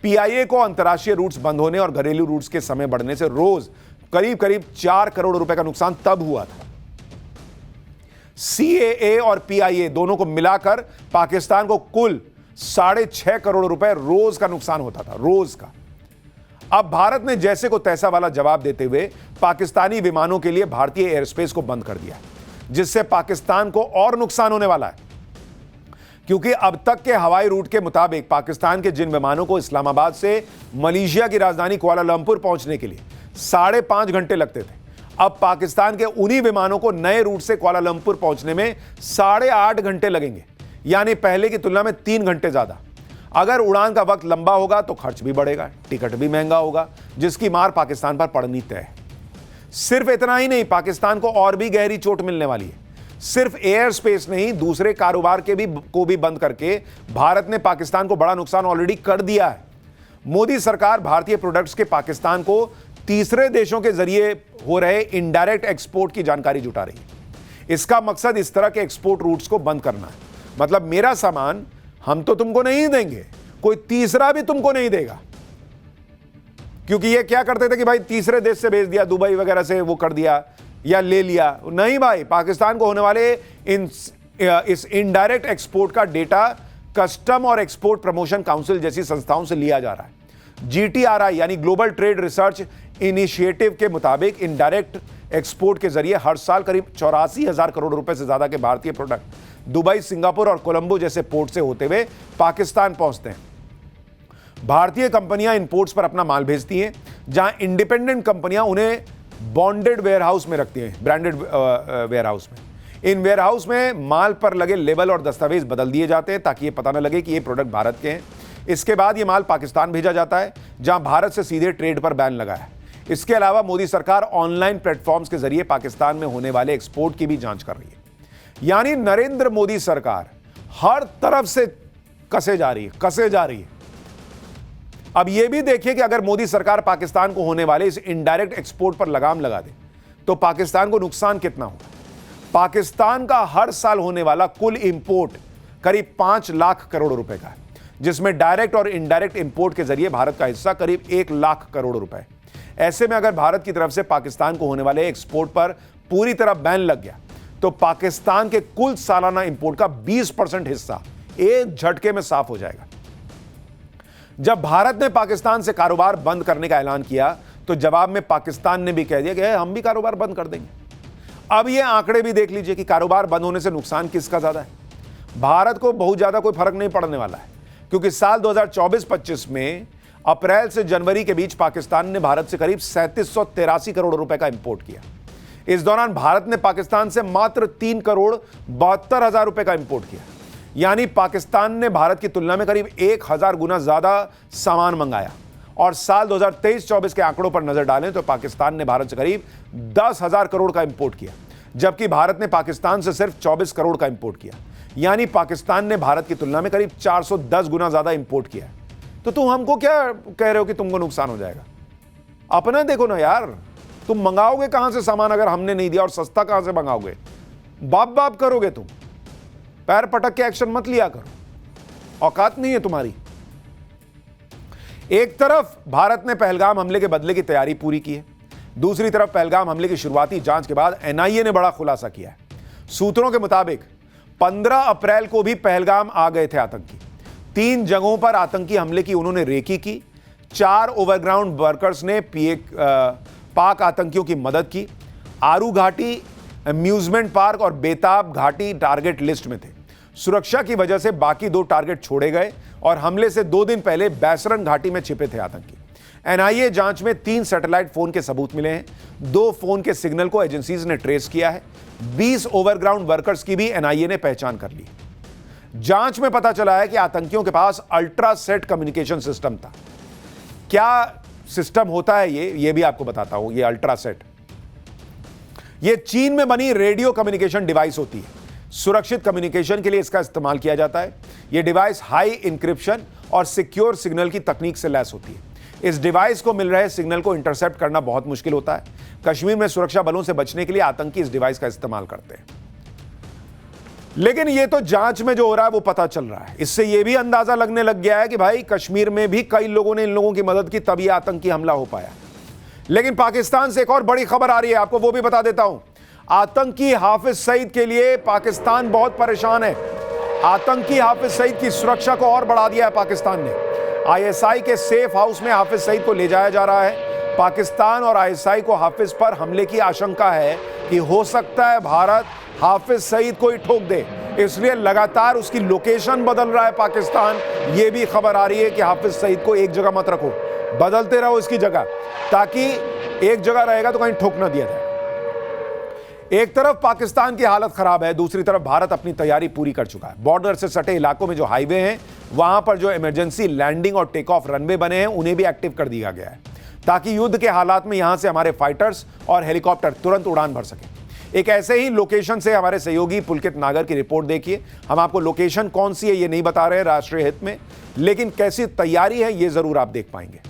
A: PIA को अंतर्राष्ट्रीय रूट्स बंद होने और घरेलू रूट्स के समय बढ़ने से रोज करीब 4 करोड़ रुपए का नुकसान तब हुआ था। CAA और PIA दोनों को मिलाकर पाकिस्तान को कुल 6.5 करोड़ रुपए रोज का नुकसान होता था, रोज का। अब भारत ने जैसे को तैसा वाला जवाब देते हुए पाकिस्तानी विमानों के लिए भारतीय एयर स्पेस को बंद कर दिया, जिससे पाकिस्तान को और नुकसान होने वाला है, क्योंकि अब तक के हवाई रूट के मुताबिक पाकिस्तान के जिन विमानों को इस्लामाबाद से मलेशिया की राजधानी कुआलालंपुर पहुंचने के लिए 5.5 घंटे लगते थे, अब पाकिस्तान के उन्हीं विमानों को नए रूट से कुआलालंपुर पहुंचने में 8.5 घंटे लगेंगे, यानी पहले की तुलना में 3 घंटे ज्यादा। अगर उड़ान का वक्त लंबा होगा तो खर्च भी बढ़ेगा, टिकट भी महंगा होगा, जिसकी मार पाकिस्तान पर पड़नी तय है। सिर्फ इतना ही नहीं, पाकिस्तान को और भी गहरी चोट मिलने वाली है। सिर्फ एयर स्पेस नहीं, दूसरे कारोबार को भी बंद करके भारत ने पाकिस्तान को बड़ा नुकसान ऑलरेडी कर दिया है। मोदी सरकार भारतीय प्रोडक्ट्स के पाकिस्तान को तीसरे देशों के जरिए हो रहे इनडायरेक्ट एक्सपोर्ट की जानकारी जुटा रही है। इसका मकसद इस तरह के एक्सपोर्ट रूट्स को बंद करना है। मतलब मेरा सामान हम तो तुमको नहीं देंगे, कोई तीसरा भी तुमको नहीं देगा। क्योंकि ये क्या करते थे कि भाई तीसरे देश से भेज दिया, दुबई वगैरह से वो कर दिया या ले लिया। नहीं भाई, पाकिस्तान को होने वाले इस इनडायरेक्ट एक्सपोर्ट का डेटा कस्टम और एक्सपोर्ट प्रमोशन काउंसिल जैसी संस्थाओं से लिया जा रहा है। GTRI यानी ग्लोबल ट्रेड रिसर्च इनिशिएटिव के मुताबिक इनडायरेक्ट एक्सपोर्ट के जरिए हर साल करीब 84,000 करोड़ रुपए से ज्यादा के भारतीय प्रोडक्ट दुबई, सिंगापुर और कोलंबो जैसे पोर्ट से होते हुए पाकिस्तान पहुंचते हैं। भारतीय कंपनियां इन पोर्ट्स पर अपना माल भेजती हैं, जहां इंडिपेंडेंट कंपनियां उन्हें बॉन्डेड वेयरहाउस में रखती हैं, ब्रांडेड वेयरहाउस में। इन वेयरहाउस में माल पर लगे लेबल और दस्तावेज बदल दिए जाते हैं ताकि ये पता न लगे कि ये प्रोडक्ट भारत के हैं। इसके बाद ये माल पाकिस्तान भेजा जाता है, जहां भारत से सीधे ट्रेड पर बैन लगा है। इसके अलावा मोदी सरकार ऑनलाइन प्लेटफॉर्म्स के जरिए पाकिस्तान में होने वाले एक्सपोर्ट की भी जांच कर रही है। यानी नरेंद्र मोदी सरकार हर तरफ से कसे जा रही है। अब यह भी देखिए कि अगर मोदी सरकार पाकिस्तान को होने वाले इस इनडायरेक्ट एक्सपोर्ट पर लगाम लगा दे तो पाकिस्तान को नुकसान कितना होगा। पाकिस्तान का हर साल होने वाला कुल इंपोर्ट करीब 5 लाख करोड़ रुपए का है, जिसमें डायरेक्ट और इनडायरेक्ट इंपोर्ट के जरिए भारत का हिस्सा करीब 1 लाख करोड़ रुपए। ऐसे में अगर भारत की तरफ से पाकिस्तान को होने वाले एक्सपोर्ट पर पूरी तरह बैन लग गया तो पाकिस्तान के कुल सालाना इंपोर्ट का 20% हिस्सा एक झटके में साफ हो जाएगा। जब भारत ने पाकिस्तान से कारोबार बंद करने का ऐलान किया तो जवाब में पाकिस्तान ने भी कह दिया कि हम भी कारोबार बंद कर देंगे। अब ये आंकड़े भी देख लीजिए कि कारोबार बंद होने से नुकसान किसका ज्यादा है। भारत को बहुत ज्यादा कोई फर्क नहीं पड़ने वाला है, क्योंकि साल 2024-25 में अप्रैल से जनवरी के बीच पाकिस्तान ने भारत से करीब 3783 करोड़ रुपए का इंपोर्ट किया। इस दौरान भारत ने पाकिस्तान से मात्र 3,72,00,000 रुपए का इंपोर्ट किया, यानी पाकिस्तान ने भारत की तुलना में करीब 1000 गुना ज्यादा सामान मंगाया। और साल 2023-24 के आंकड़ों पर नजर डालें तो पाकिस्तान ने भारत से करीब 10,000 करोड़ का इंपोर्ट किया, जबकि भारत ने पाकिस्तान से सिर्फ 24 करोड़ का इंपोर्ट किया। यानी पाकिस्तान ने भारत की तुलना में करीब 410 गुना ज्यादा इंपोर्ट किया। तो तुम हमको क्या कह रहे हो कि तुमको नुकसान हो जाएगा? अपना देखो ना यार, तुम मंगाओगे कहां से सामान अगर हमने नहीं दिया, और सस्ता कहां से मंगाओगे? बाप करोगे तुम, पैर पटक के एक्शन मत लिया करो, औकात नहीं है तुम्हारी। एक तरफ भारत ने पहलगाम हमले के बदले की तैयारी पूरी की है, दूसरी तरफ पहलगाम हमले की शुरुआती जांच के बाद NIA ने बड़ा खुलासा किया है। सूत्रों के मुताबिक 15 अप्रैल को भी पहलगाम आ गए थे आतंकी। 3 जगहों पर आतंकी हमले की उन्होंने रेकी की। 4 ओवरग्राउंड वर्कर्स ने पाक आतंकियों की मदद की। आरू घाटी, अम्यूजमेंट पार्क और बेताब घाटी टारगेट लिस्ट में थे। सुरक्षा की वजह से बाकी 2 टारगेट छोड़े गए और हमले से 2 दिन पहले बैसरन घाटी में छिपे थे आतंकी। NIA जांच में 3 सैटेलाइट फोन के सबूत मिले हैं। 2 फोन के सिग्नल को एजेंसीज ने ट्रेस किया है। 20 ओवरग्राउंड वर्कर्स की भी NIA ने पहचान कर ली। जांच में पता चला है कि आतंकियों के पास अल्ट्रासेट कम्युनिकेशन सिस्टम था। क्या सिस्टम होता है ये भी आपको बताता हूं। ये अल्ट्रासेट, ये चीन में बनी रेडियो कम्युनिकेशन डिवाइस होती है। सुरक्षित कम्युनिकेशन के लिए इसका इस्तेमाल किया जाता है। यह डिवाइस हाई इंक्रिप्शन और सिक्योर सिग्नल की तकनीक से लैस होती है। इस डिवाइस को मिल रहे सिग्नल को इंटरसेप्ट करना बहुत मुश्किल होता है। कश्मीर में सुरक्षा बलों से बचने के लिए आतंकी इस डिवाइस का इस्तेमाल करते हैं। लेकिन यह तो जांच में जो हो रहा है वो पता चल रहा है। इससे यह भी अंदाजा लगने लग गया है कि भाई कश्मीर में भी कई लोगों ने इन लोगों की मदद की, तभी आतंकी हमला हो पाया। लेकिन पाकिस्तान से एक और बड़ी खबर आ रही है, आपको वो भी बता देता हूं। आतंकी हाफिज सईद के लिए पाकिस्तान बहुत परेशान है। आतंकी हाफिज सईद की सुरक्षा को और बढ़ा दिया है पाकिस्तान ने। ISI के सेफ हाउस में हाफिज सईद को ले जाया जा रहा है। पाकिस्तान और ISI को हाफिज पर हमले की आशंका है कि हो सकता है भारत हाफिज सईद को ही ठोक दे। इसलिए लगातार उसकी लोकेशन बदल रहा है पाकिस्तान। ये भी खबर आ रही है कि हाफिज सईद को एक जगह मत रखो, बदलते रहो इसकी जगह, ताकि एक जगह रहेगा तो कहीं ठोक ना दिया जाए। एक तरफ पाकिस्तान की हालत खराब है, दूसरी तरफ भारत अपनी तैयारी पूरी कर चुका है। बॉर्डर से सटे इलाकों में जो हाईवे हैं, वहां पर जो इमरजेंसी लैंडिंग और टेक ऑफ रनवे बने हैं, उन्हें भी एक्टिव कर दिया गया है, ताकि युद्ध के हालात में यहां से हमारे फाइटर्स और हेलीकॉप्टर तुरंत उड़ान भर सके। एक ऐसे ही लोकेशन से हमारे सहयोगी पुलकित नागर की रिपोर्ट देखिए। हम आपको लोकेशन कौन सी है ये नहीं बता रहे हैं राष्ट्रीय हित में, लेकिन कैसी तैयारी है ये जरूर आप देख पाएंगे।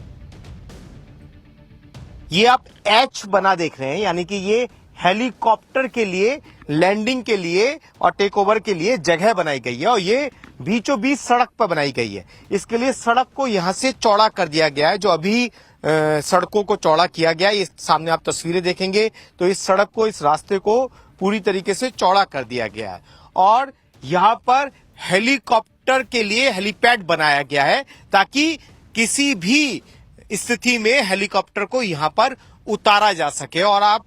G: ये आप एच बना देख रहे हैं, यानी कि ये हेलीकॉप्टर के लिए लैंडिंग के लिए और टेक ओवर के लिए जगह बनाई गई है, और ये बीचों बीच सड़क पर बनाई गई है। इसके लिए सड़क को यहां से चौड़ा कर दिया गया है। जो अभी सड़कों को चौड़ा किया गया, ये सामने आप तस्वीरें देखेंगे तो इस सड़क को, इस रास्ते को पूरी तरीके से चौड़ा कर दिया गया है, और यहां पर हेलीकॉप्टर के लिए हेलीपैड बनाया गया है, ताकि किसी भी स्थिति में हेलीकॉप्टर को यहां पर उतारा जा सके। और आप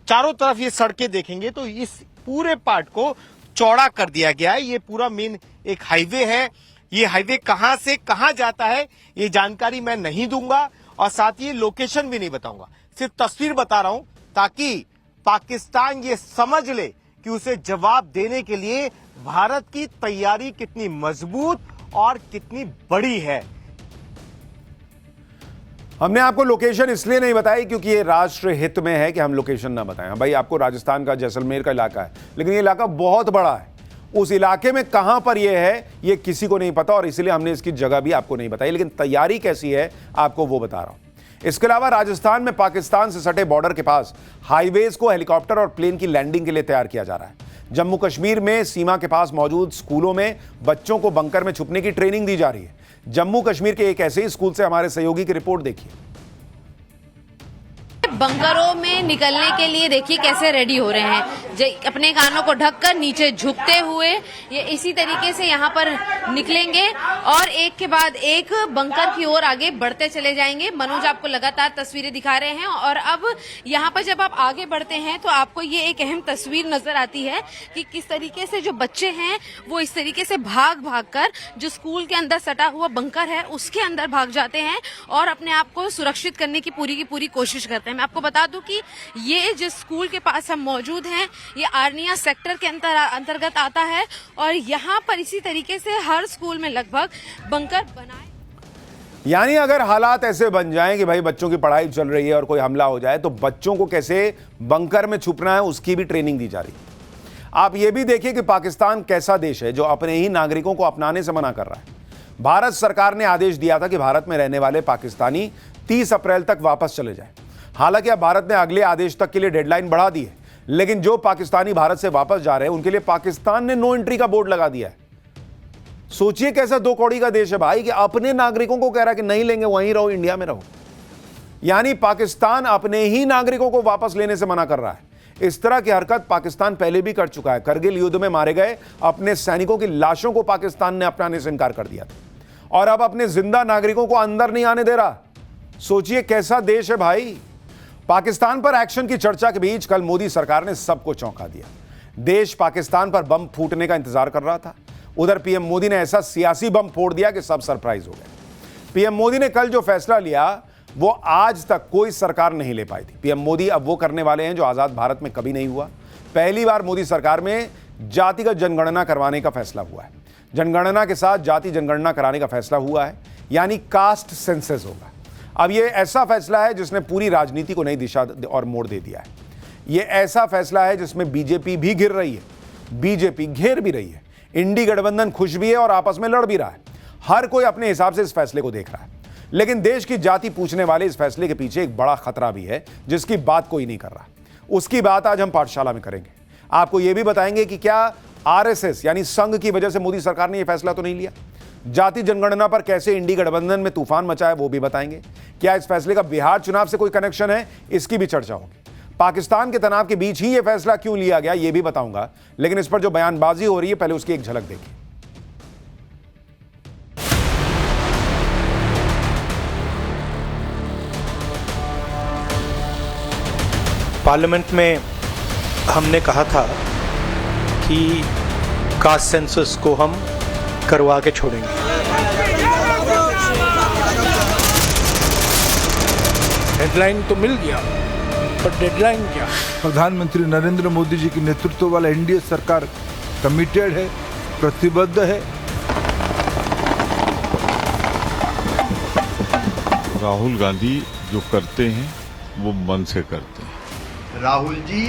G: चारों तरफ ये सड़कें देखेंगे तो इस पूरे पार्ट को चौड़ा कर दिया गया है। ये पूरा मेन एक हाईवे है। ये हाईवे कहां से कहां जाता है ये जानकारी मैं नहीं दूंगा, और साथ ही लोकेशन भी नहीं बताऊंगा, सिर्फ तस्वीर बता रहा हूं, ताकि पाकिस्तान ये समझ ले कि उसे जवाब देने के लिए भारत की तैयारी कितनी मजबूत और कितनी बड़ी है।
A: हमने आपको लोकेशन इसलिए नहीं बताई क्योंकि ये राष्ट्र हित में है कि हम लोकेशन ना बताएं। भाई, आपको राजस्थान का जैसलमेर का इलाका है, लेकिन ये इलाका बहुत बड़ा है। उस इलाके में कहां पर ये है ये किसी को नहीं पता, और इसीलिए हमने इसकी जगह भी आपको नहीं बताई, लेकिन तैयारी कैसी है आपको वो बता रहा हूं। इसके अलावा राजस्थान में पाकिस्तान से सटे बॉर्डर के पास हाईवेज को हेलीकॉप्टर और प्लेन की लैंडिंग के लिए तैयार किया जा रहा है। जम्मू कश्मीर में सीमा के पास मौजूद स्कूलों में बच्चों को बंकर में छुपने की ट्रेनिंग दी जा रही है। जम्मू कश्मीर के एक ऐसे ही स्कूल से हमारे सहयोगी की रिपोर्ट देखिए।
H: बंकरों में निकलने के लिए देखिए कैसे रेडी हो रहे हैं, अपने कानों को ढककर नीचे झुकते हुए ये इसी तरीके से यहाँ पर निकलेंगे और एक के बाद एक बंकर की ओर आगे बढ़ते चले जाएंगे। मनोज आपको लगातार तस्वीरें दिखा रहे हैं, और अब यहाँ पर जब आप आगे बढ़ते हैं तो आपको ये एक अहम तस्वीर नजर आती है कि किस तरीके से जो बच्चे हैं वो इस तरीके से भाग भाग कर जो स्कूल के अंदर सटा हुआ बंकर है उसके अंदर भाग जाते हैं और अपने आप को सुरक्षित करने की पूरी कोशिश करते हैं। मैं आपको बता दूं कि ये जिस स्कूल के पास हम मौजूद हैं ये आर्निया सेक्टर के अंतर्गत आता है, और यहाँ पर इसी तरीके से हर स्कूल में लगभग बंकर बनाए।
A: यानी अगर हालात ऐसे बन जाएं कि भाई बच्चों की पढ़ाई चल रही है और कोई हमला हो जाए तो बच्चों को कैसे बंकर में छुपना है उसकी भी ट्रेनिंग दी जा रही है। आप ये भी देखिए कि पाकिस्तान कैसा देश है जो अपने ही नागरिकों को अपनाने से मना कर रहा है। भारत सरकार ने आदेश दिया था कि भारत में रहने वाले पाकिस्तानी 30 अप्रैल तक वापस चले जाएं। हालांकि अब भारत ने अगले आदेश तक के लिए डेडलाइन बढ़ा दी है, लेकिन जो पाकिस्तानी भारत से वापस जा रहे हैं उनके लिए पाकिस्तान ने नो एंट्री का बोर्ड लगा दिया है। सोचिए कैसा दो कौड़ी का देश है भाई कि अपने नागरिकों को कह रहा है कि नहीं लेंगे, वहीं रहो, इंडिया में रहो। यानी पाकिस्तान अपने ही नागरिकों को वापस लेने से मना कर रहा है। इस तरह की हरकत पाकिस्तान पहले भी कर चुका है। करगिल युद्ध में मारे गए अपने सैनिकों की लाशों को पाकिस्तान ने अपनाने से इनकार कर दिया था, और अब अपने जिंदा नागरिकों को अंदर नहीं आने दे रहा। सोचिए कैसा देश है भाई। पाकिस्तान पर एक्शन की चर्चा के बीच कल मोदी सरकार ने सबको चौंका दिया। देश पाकिस्तान पर बम फूटने का इंतजार कर रहा था, उधर पीएम मोदी ने ऐसा सियासी बम फोड़ दिया कि सब सरप्राइज हो गए। पीएम मोदी ने कल जो फैसला लिया वो आज तक कोई सरकार नहीं ले पाई थी। पीएम मोदी अब वो करने वाले हैं जो आजाद भारत में कभी नहीं हुआ। पहली बार मोदी सरकार में जातिगत जनगणना करवाने का फैसला हुआ है। जनगणना के साथ जाति जनगणना कराने का फैसला हुआ है, यानी कास्ट सेंसस होगा। अब ये ऐसा फैसला है जिसने पूरी राजनीति को नई दिशा और मोड़ दे दिया है। ये ऐसा फैसला है जिसमें बीजेपी भी घिर रही है, बीजेपी घेर भी रही है, इंडी गठबंधन खुश भी है और आपस में लड़ भी रहा है। हर कोई अपने हिसाब से इस फैसले को देख रहा है, लेकिन देश की जाति पूछने वाले इस फैसले के पीछे एक बड़ा खतरा भी है जिसकी बात कोई नहीं कर रहा। उसकी बात आज हम पाठशाला में करेंगे। आपको यह भी बताएंगे कि क्या आरएसएस यानी संघ की वजह से मोदी सरकार ने यह फैसला तो नहीं लिया। जाति जनगणना पर कैसे इंडी गठबंधन में तूफान मचा है वो भी बताएंगे। क्या इस फैसले का बिहार चुनाव से कोई कनेक्शन है, इसकी भी चर्चा होगी। पाकिस्तान के तनाव के बीच ही यह फैसला क्यों लिया गया यह भी बताऊंगा, लेकिन इस पर जो बयानबाजी हो रही है पहले उसकी एक झलक देखिए।
I: पार्लियामेंट में हमने कहा था कि कास्ट सेंसस को हम करवा के छोड़ेंगे।
F: हेडलाइन तो मिल गया, पर डेडलाइन क्या?
J: प्रधानमंत्री नरेंद्र मोदी जी के नेतृत्व वाला एनडीए सरकार कमिटेड है, प्रतिबद्ध है।
E: राहुल गांधी जो करते हैं वो मन से करते हैं।
K: राहुल जी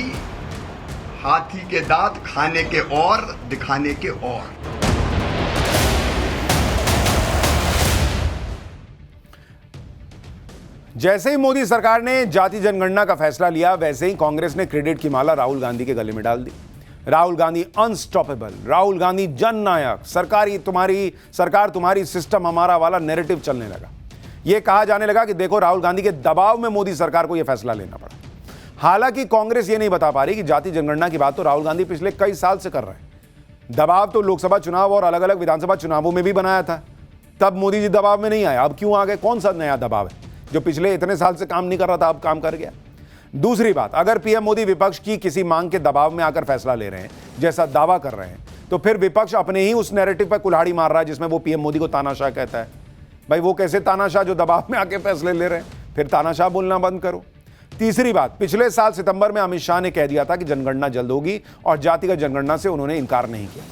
K: हाथी के दांत खाने के और दिखाने के और।
A: जैसे ही मोदी सरकार ने जाति जनगणना का फैसला लिया, वैसे ही कांग्रेस ने क्रेडिट की माला राहुल गांधी के गले में डाल दी। राहुल गांधी अनस्टॉपेबल, राहुल गांधी जननायक, सरकार तुम्हारी सिस्टम हमारा वाला नैरेटिव चलने लगा। यह कहा जाने लगा कि देखो राहुल गांधी के दबाव में मोदी सरकार को यह फैसला लेना पड़ा। हालांकि कांग्रेस ये नहीं बता पा रही कि जाति जनगणना की बात तो राहुल गांधी पिछले कई साल से कर रहे हैं। दबाव तो लोकसभा चुनाव और अलग अलग विधानसभा चुनावों में भी बनाया था, तब मोदी जी दबाव में नहीं आए। अब क्यों आ गए? कौन सा नया दबाव है? जो पिछले इतने साल से काम नहीं कर रहा था अब काम कर गया। दूसरी बात, अगर पीएम मोदी विपक्ष की किसी मांग के दबाव में आकर फैसला ले रहे हैं जैसा दावा कर रहे हैं, तो फिर विपक्ष अपने ही उस नैरेटिव पर कुल्हाड़ी मार रहा है जिसमें वो पीएम मोदी को तानाशाह कहता है। भाई वो कैसे तानाशाह जो दबाव में आके फैसले ले रहे हैं? फिर तानाशाह बोलना बंद करो। तीसरी बात, पिछले साल सितंबर में अमित शाह ने कह दिया था कि जनगणना जल्द होगी और जातिगत जनगणना से उन्होंने इनकार नहीं किया।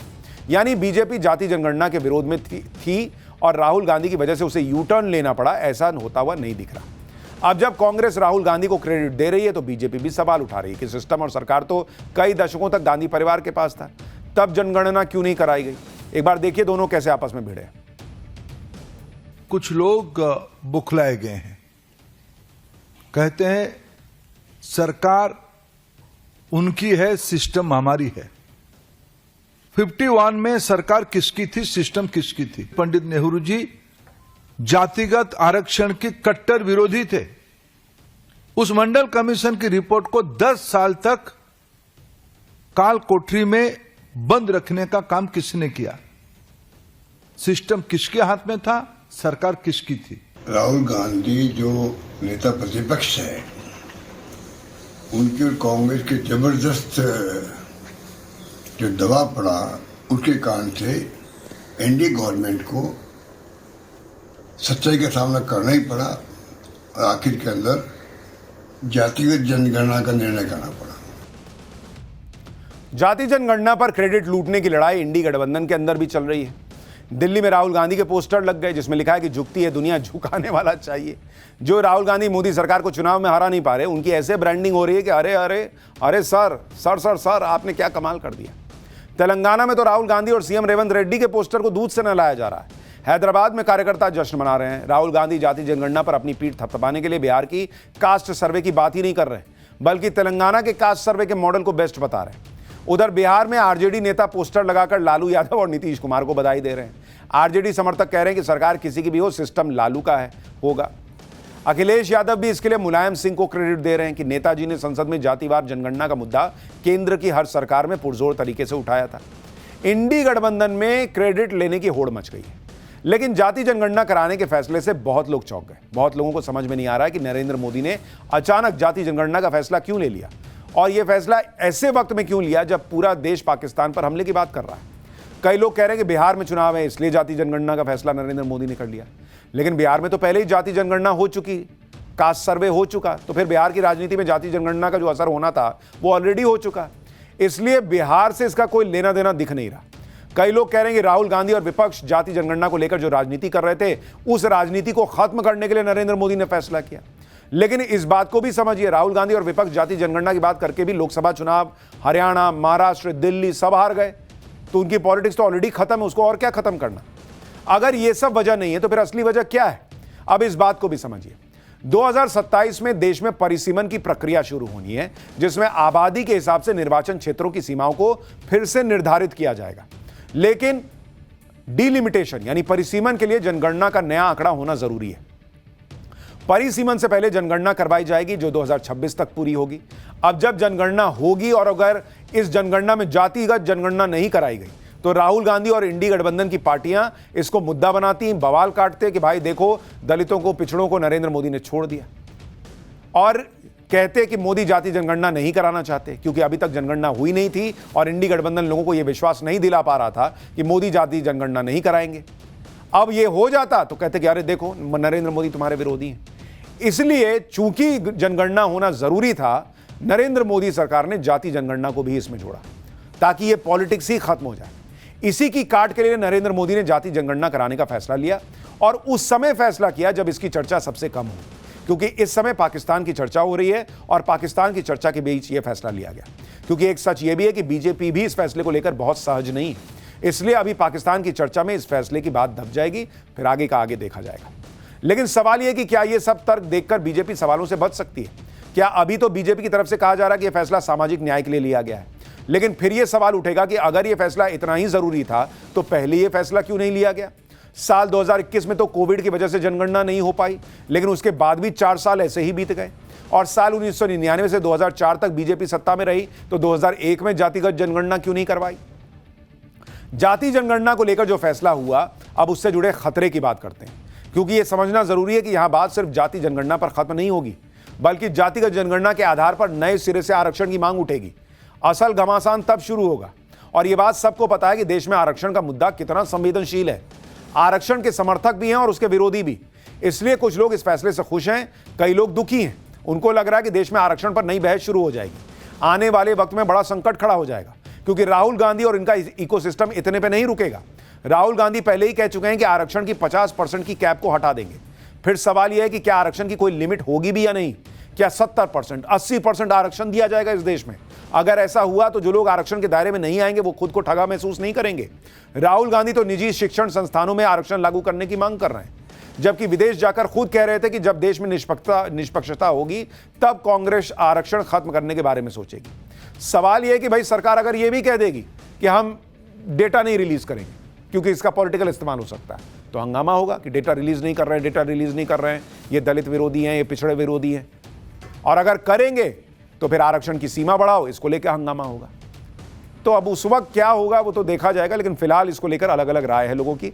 A: यानी बीजेपी जाति जनगणना के विरोध में थी और राहुल गांधी की वजह से उसे यू टर्न लेना पड़ा, ऐसा होता हुआ नहीं दिख रहा। अब जब कांग्रेस राहुल गांधी को क्रेडिट दे रही है तो बीजेपी भी सवाल उठा रही है कि सिस्टम और सरकार तो कई दशकों तक गांधी परिवार के पास था, तब जनगणना क्यों नहीं कराई गई? एक बार देखिए दोनों कैसे आपस में भिड़े।
J: कुछ लोग बुखलाए गए हैं, कहते हैं सरकार उनकी है, सिस्टम हमारी है। 51 में सरकार किसकी थी, सिस्टम किसकी थी? पंडित नेहरू जी जातिगत आरक्षण के कट्टर विरोधी थे। उस मंडल कमीशन की रिपोर्ट को 10 साल तक काल कोठरी में बंद रखने का काम किसने किया? सिस्टम किसके हाथ में था, सरकार किसकी थी?
F: राहुल गांधी जो नेता प्रतिपक्ष है, उनकी और कांग्रेस के जबरदस्त जो दबाव पड़ा, उसके कारण से एनडीए गवर्नमेंट को सच्चाई का सामना करना ही पड़ा और आखिर के अंदर जातिगत जनगणना का निर्णय करना पड़ा।
A: जाति जनगणना पर क्रेडिट लूटने की लड़ाई इंडी गठबंधन के अंदर भी चल रही है। दिल्ली में राहुल गांधी के पोस्टर लग गए जिसमें लिखा है कि झुकती है दुनिया, झुकाने वाला चाहिए। जो राहुल गांधी मोदी सरकार को चुनाव में हरा नहीं पा रहे, उनकी ऐसे ब्रांडिंग हो रही है कि अरे अरे अरे सर आपने क्या कमाल कर दिया। तेलंगाना में तो राहुल गांधी और सीएम रेवंत रेड्डी के पोस्टर को दूध से न लाया जा रहा है। हैदराबाद में कार्यकर्ता जश्न मना रहे हैं। राहुल गांधी जाति जनगणना पर अपनी पीठ थपथपाने के लिए बिहार की कास्ट सर्वे की बात ही नहीं कर रहे, बल्कि तेलंगाना के कास्ट सर्वे के मॉडल को बेस्ट बता रहे हैं। उधर बिहार में आरजेडी नेता पोस्टर लगाकर लालू यादव और नीतीश कुमार को बधाई दे रहे हैं। आरजेडी समर्थक कह रहे हैं कि सरकार किसी की भी हो, सिस्टम लालू का होगा। अखिलेश यादव भी इसके लिए मुलायम सिंह को क्रेडिट दे रहे हैं कि नेताजी ने संसद में जातिवार जनगणना का मुद्दा केंद्र की हर सरकार में पुरजोर तरीके से उठाया था। इंडी गठबंधन में क्रेडिट लेने की होड़ मच गई है, लेकिन जाति जनगणना कराने के फैसले से बहुत लोग चौंक गए। बहुत लोगों को समझ में नहीं आ रहा है कि नरेंद्र मोदी ने अचानक जाति जनगणना का फैसला क्यों ले लिया और यह फैसला ऐसे वक्त में क्यों लिया जब पूरा देश पाकिस्तान पर हमले की बात कर रहा है। कई लोग कह रहे हैं कि बिहार में चुनाव है इसलिए जाति जनगणना का फैसला नरेंद्र मोदी ने कर लिया, लेकिन बिहार में तो पहले ही जाति जनगणना हो चुकी, कास्ट सर्वे हो चुका, तो फिर बिहार की राजनीति में जाति जनगणना का जो असर होना था वो ऑलरेडी हो चुका, इसलिए बिहार से इसका कोई लेना देना दिख नहीं रहा। कई लोग कह रहे हैं कि राहुल गांधी और विपक्ष जाति जनगणना को लेकर जो राजनीति कर रहे थे, उस राजनीति को खत्म करने के लिए नरेंद्र मोदी ने फैसला किया। लेकिन इस बात को भी समझिए, राहुल गांधी और विपक्ष जाति जनगणना की बात करके भी लोकसभा चुनाव हरियाणा, महाराष्ट्र, दिल्ली सब हार गए, तो उनकी पॉलिटिक्स तो ऑलरेडी खत्म है, उसको और क्या खत्म करना। अगर ये सब वजह नहीं है तो फिर असली वजह क्या है? अब इस बात को भी समझिए। 2027 में देश में परिसीमन की प्रक्रिया शुरू होनी है, जिसमें आबादी के हिसाब से निर्वाचन क्षेत्रों की सीमाओं को फिर से निर्धारित किया जाएगा। लेकिन डिलिमिटेशन यानी परिसीमन के लिए जनगणना का नया आंकड़ा होना जरूरी है। परिसीमन से पहले जनगणना करवाई जाएगी जो 2026 तक पूरी होगी। अब जब जनगणना होगी और अगर इस जनगणना में जातिगत जनगणना नहीं कराई गई तो राहुल गांधी और इंडी गठबंधन की पार्टियां इसको मुद्दा बनाती, बवाल काटते कि भाई देखो दलितों को, पिछड़ों को नरेंद्र मोदी ने छोड़ दिया। और कहते कि मोदी जाति जनगणना नहीं कराना चाहते क्योंकि अभी तक जनगणना हुई नहीं थी और इंडी गठबंधन लोगों को यह विश्वास नहीं दिला पा रहा था कि मोदी जाति जनगणना नहीं कराएंगे। अब ये हो जाता तो कहते कि अरे देखो नरेंद्र मोदी तुम्हारे विरोधी हैं। इसलिए चूंकि जनगणना होना जरूरी था, नरेंद्र मोदी सरकार ने जाति जनगणना को भी इसमें जोड़ा ताकि ये पॉलिटिक्स ही खत्म हो जाए। इसी की काट के लिए नरेंद्र मोदी ने जाति जनगणना कराने का फैसला लिया और उस समय फैसला किया जब इसकी चर्चा सबसे कम हो, क्योंकि इस समय पाकिस्तान की चर्चा हो रही है और पाकिस्तान की चर्चा के बीच यह फैसला लिया गया। क्योंकि एक सच यह भी है कि बीजेपी भी इस फैसले को लेकर बहुत सहज नहीं है, इसलिए अभी पाकिस्तान की चर्चा में इस फैसले की बात दब जाएगी, फिर आगे का आगे देखा जाएगा। लेकिन सवाल यह कि क्या यह सब तर्क देखकर बीजेपी सवालों से बच सकती है? क्या अभी तो बीजेपी की तरफ से कहा जा रहा है कि यह फैसला सामाजिक न्याय के लिए लिया गया है, लेकिन फिर यह सवाल उठेगा कि अगर यह फैसला इतना ही जरूरी था तो पहले यह फैसला क्यों नहीं लिया गया? साल 2021 में तो कोविड की वजह से जनगणना नहीं हो पाई, लेकिन उसके बाद भी 4 साल ऐसे ही बीत गए और साल 1999 से 2004 तक बीजेपी सत्ता में रही तो 2001 में जातिगत जनगणना क्यों नहीं करवाई? जाति जनगणना को लेकर जो फैसला हुआ, अब उससे जुड़े खतरे की बात करते हैं, क्योंकि यह समझना जरूरी है कि यहां बात सिर्फ जाति जनगणना पर खत्म नहीं होगी, बल्कि जातिगत जनगणना के आधार पर नए सिरे से आरक्षण की मांग उठेगी। असल घमासान तब शुरू होगा और यह बात सबको पता है कि देश में आरक्षण का मुद्दा कितना संवेदनशील है। आरक्षण के समर्थक भी हैं और उसके विरोधी भी। इसलिए कुछ लोग इस फैसले से खुश हैं, कई लोग दुखी हैं। उनको लग रहा है कि देश में आरक्षण पर नई बहस शुरू हो जाएगी। आने वाले वक्त में बड़ा संकट खड़ा हो जाएगा, क्योंकि राहुल गांधी और इनका इकोसिस्टम इतने पे नहीं रुकेगा। राहुल गांधी पहले ही कह चुके हैं कि आरक्षण की 50% की कैप को हटा देंगे। फिर सवाल यह है कि क्या आरक्षण की कोई लिमिट होगी भी या नहीं? क्या 70%, 80% आरक्षण दिया जाएगा इस देश में? अगर ऐसा हुआ तो जो लोग आरक्षण के दायरे में नहीं आएंगे वो खुद को ठगा महसूस नहीं करेंगे। राहुल गांधी तो निजी शिक्षण संस्थानों में आरक्षण लागू करने की मांग कर रहे हैं, जबकि विदेश जाकर खुद कह रहे थे कि जब देश में निष्पक्षता होगी तब कांग्रेस आरक्षण खत्म करने के बारे में सोचेगी। सवाल यह है कि भाई सरकार अगर यह भी कह देगी कि हम डेटा नहीं रिलीज करेंगे क्योंकि इसका पॉलिटिकल इस्तेमाल हो सकता है, तो हंगामा होगा कि डेटा रिलीज नहीं कर रहे हैं, ये दलित विरोधी हैं, ये पिछड़े विरोधी हैं। और अगर करेंगे तो फिर आरक्षण की सीमा बढ़ाओ, इसको लेकर हंगामा होगा। तो अब उस वक्त क्या होगा वो तो देखा जाएगा, लेकिन फिलहाल इसको लेकर अलग अलग राय है लोगों की।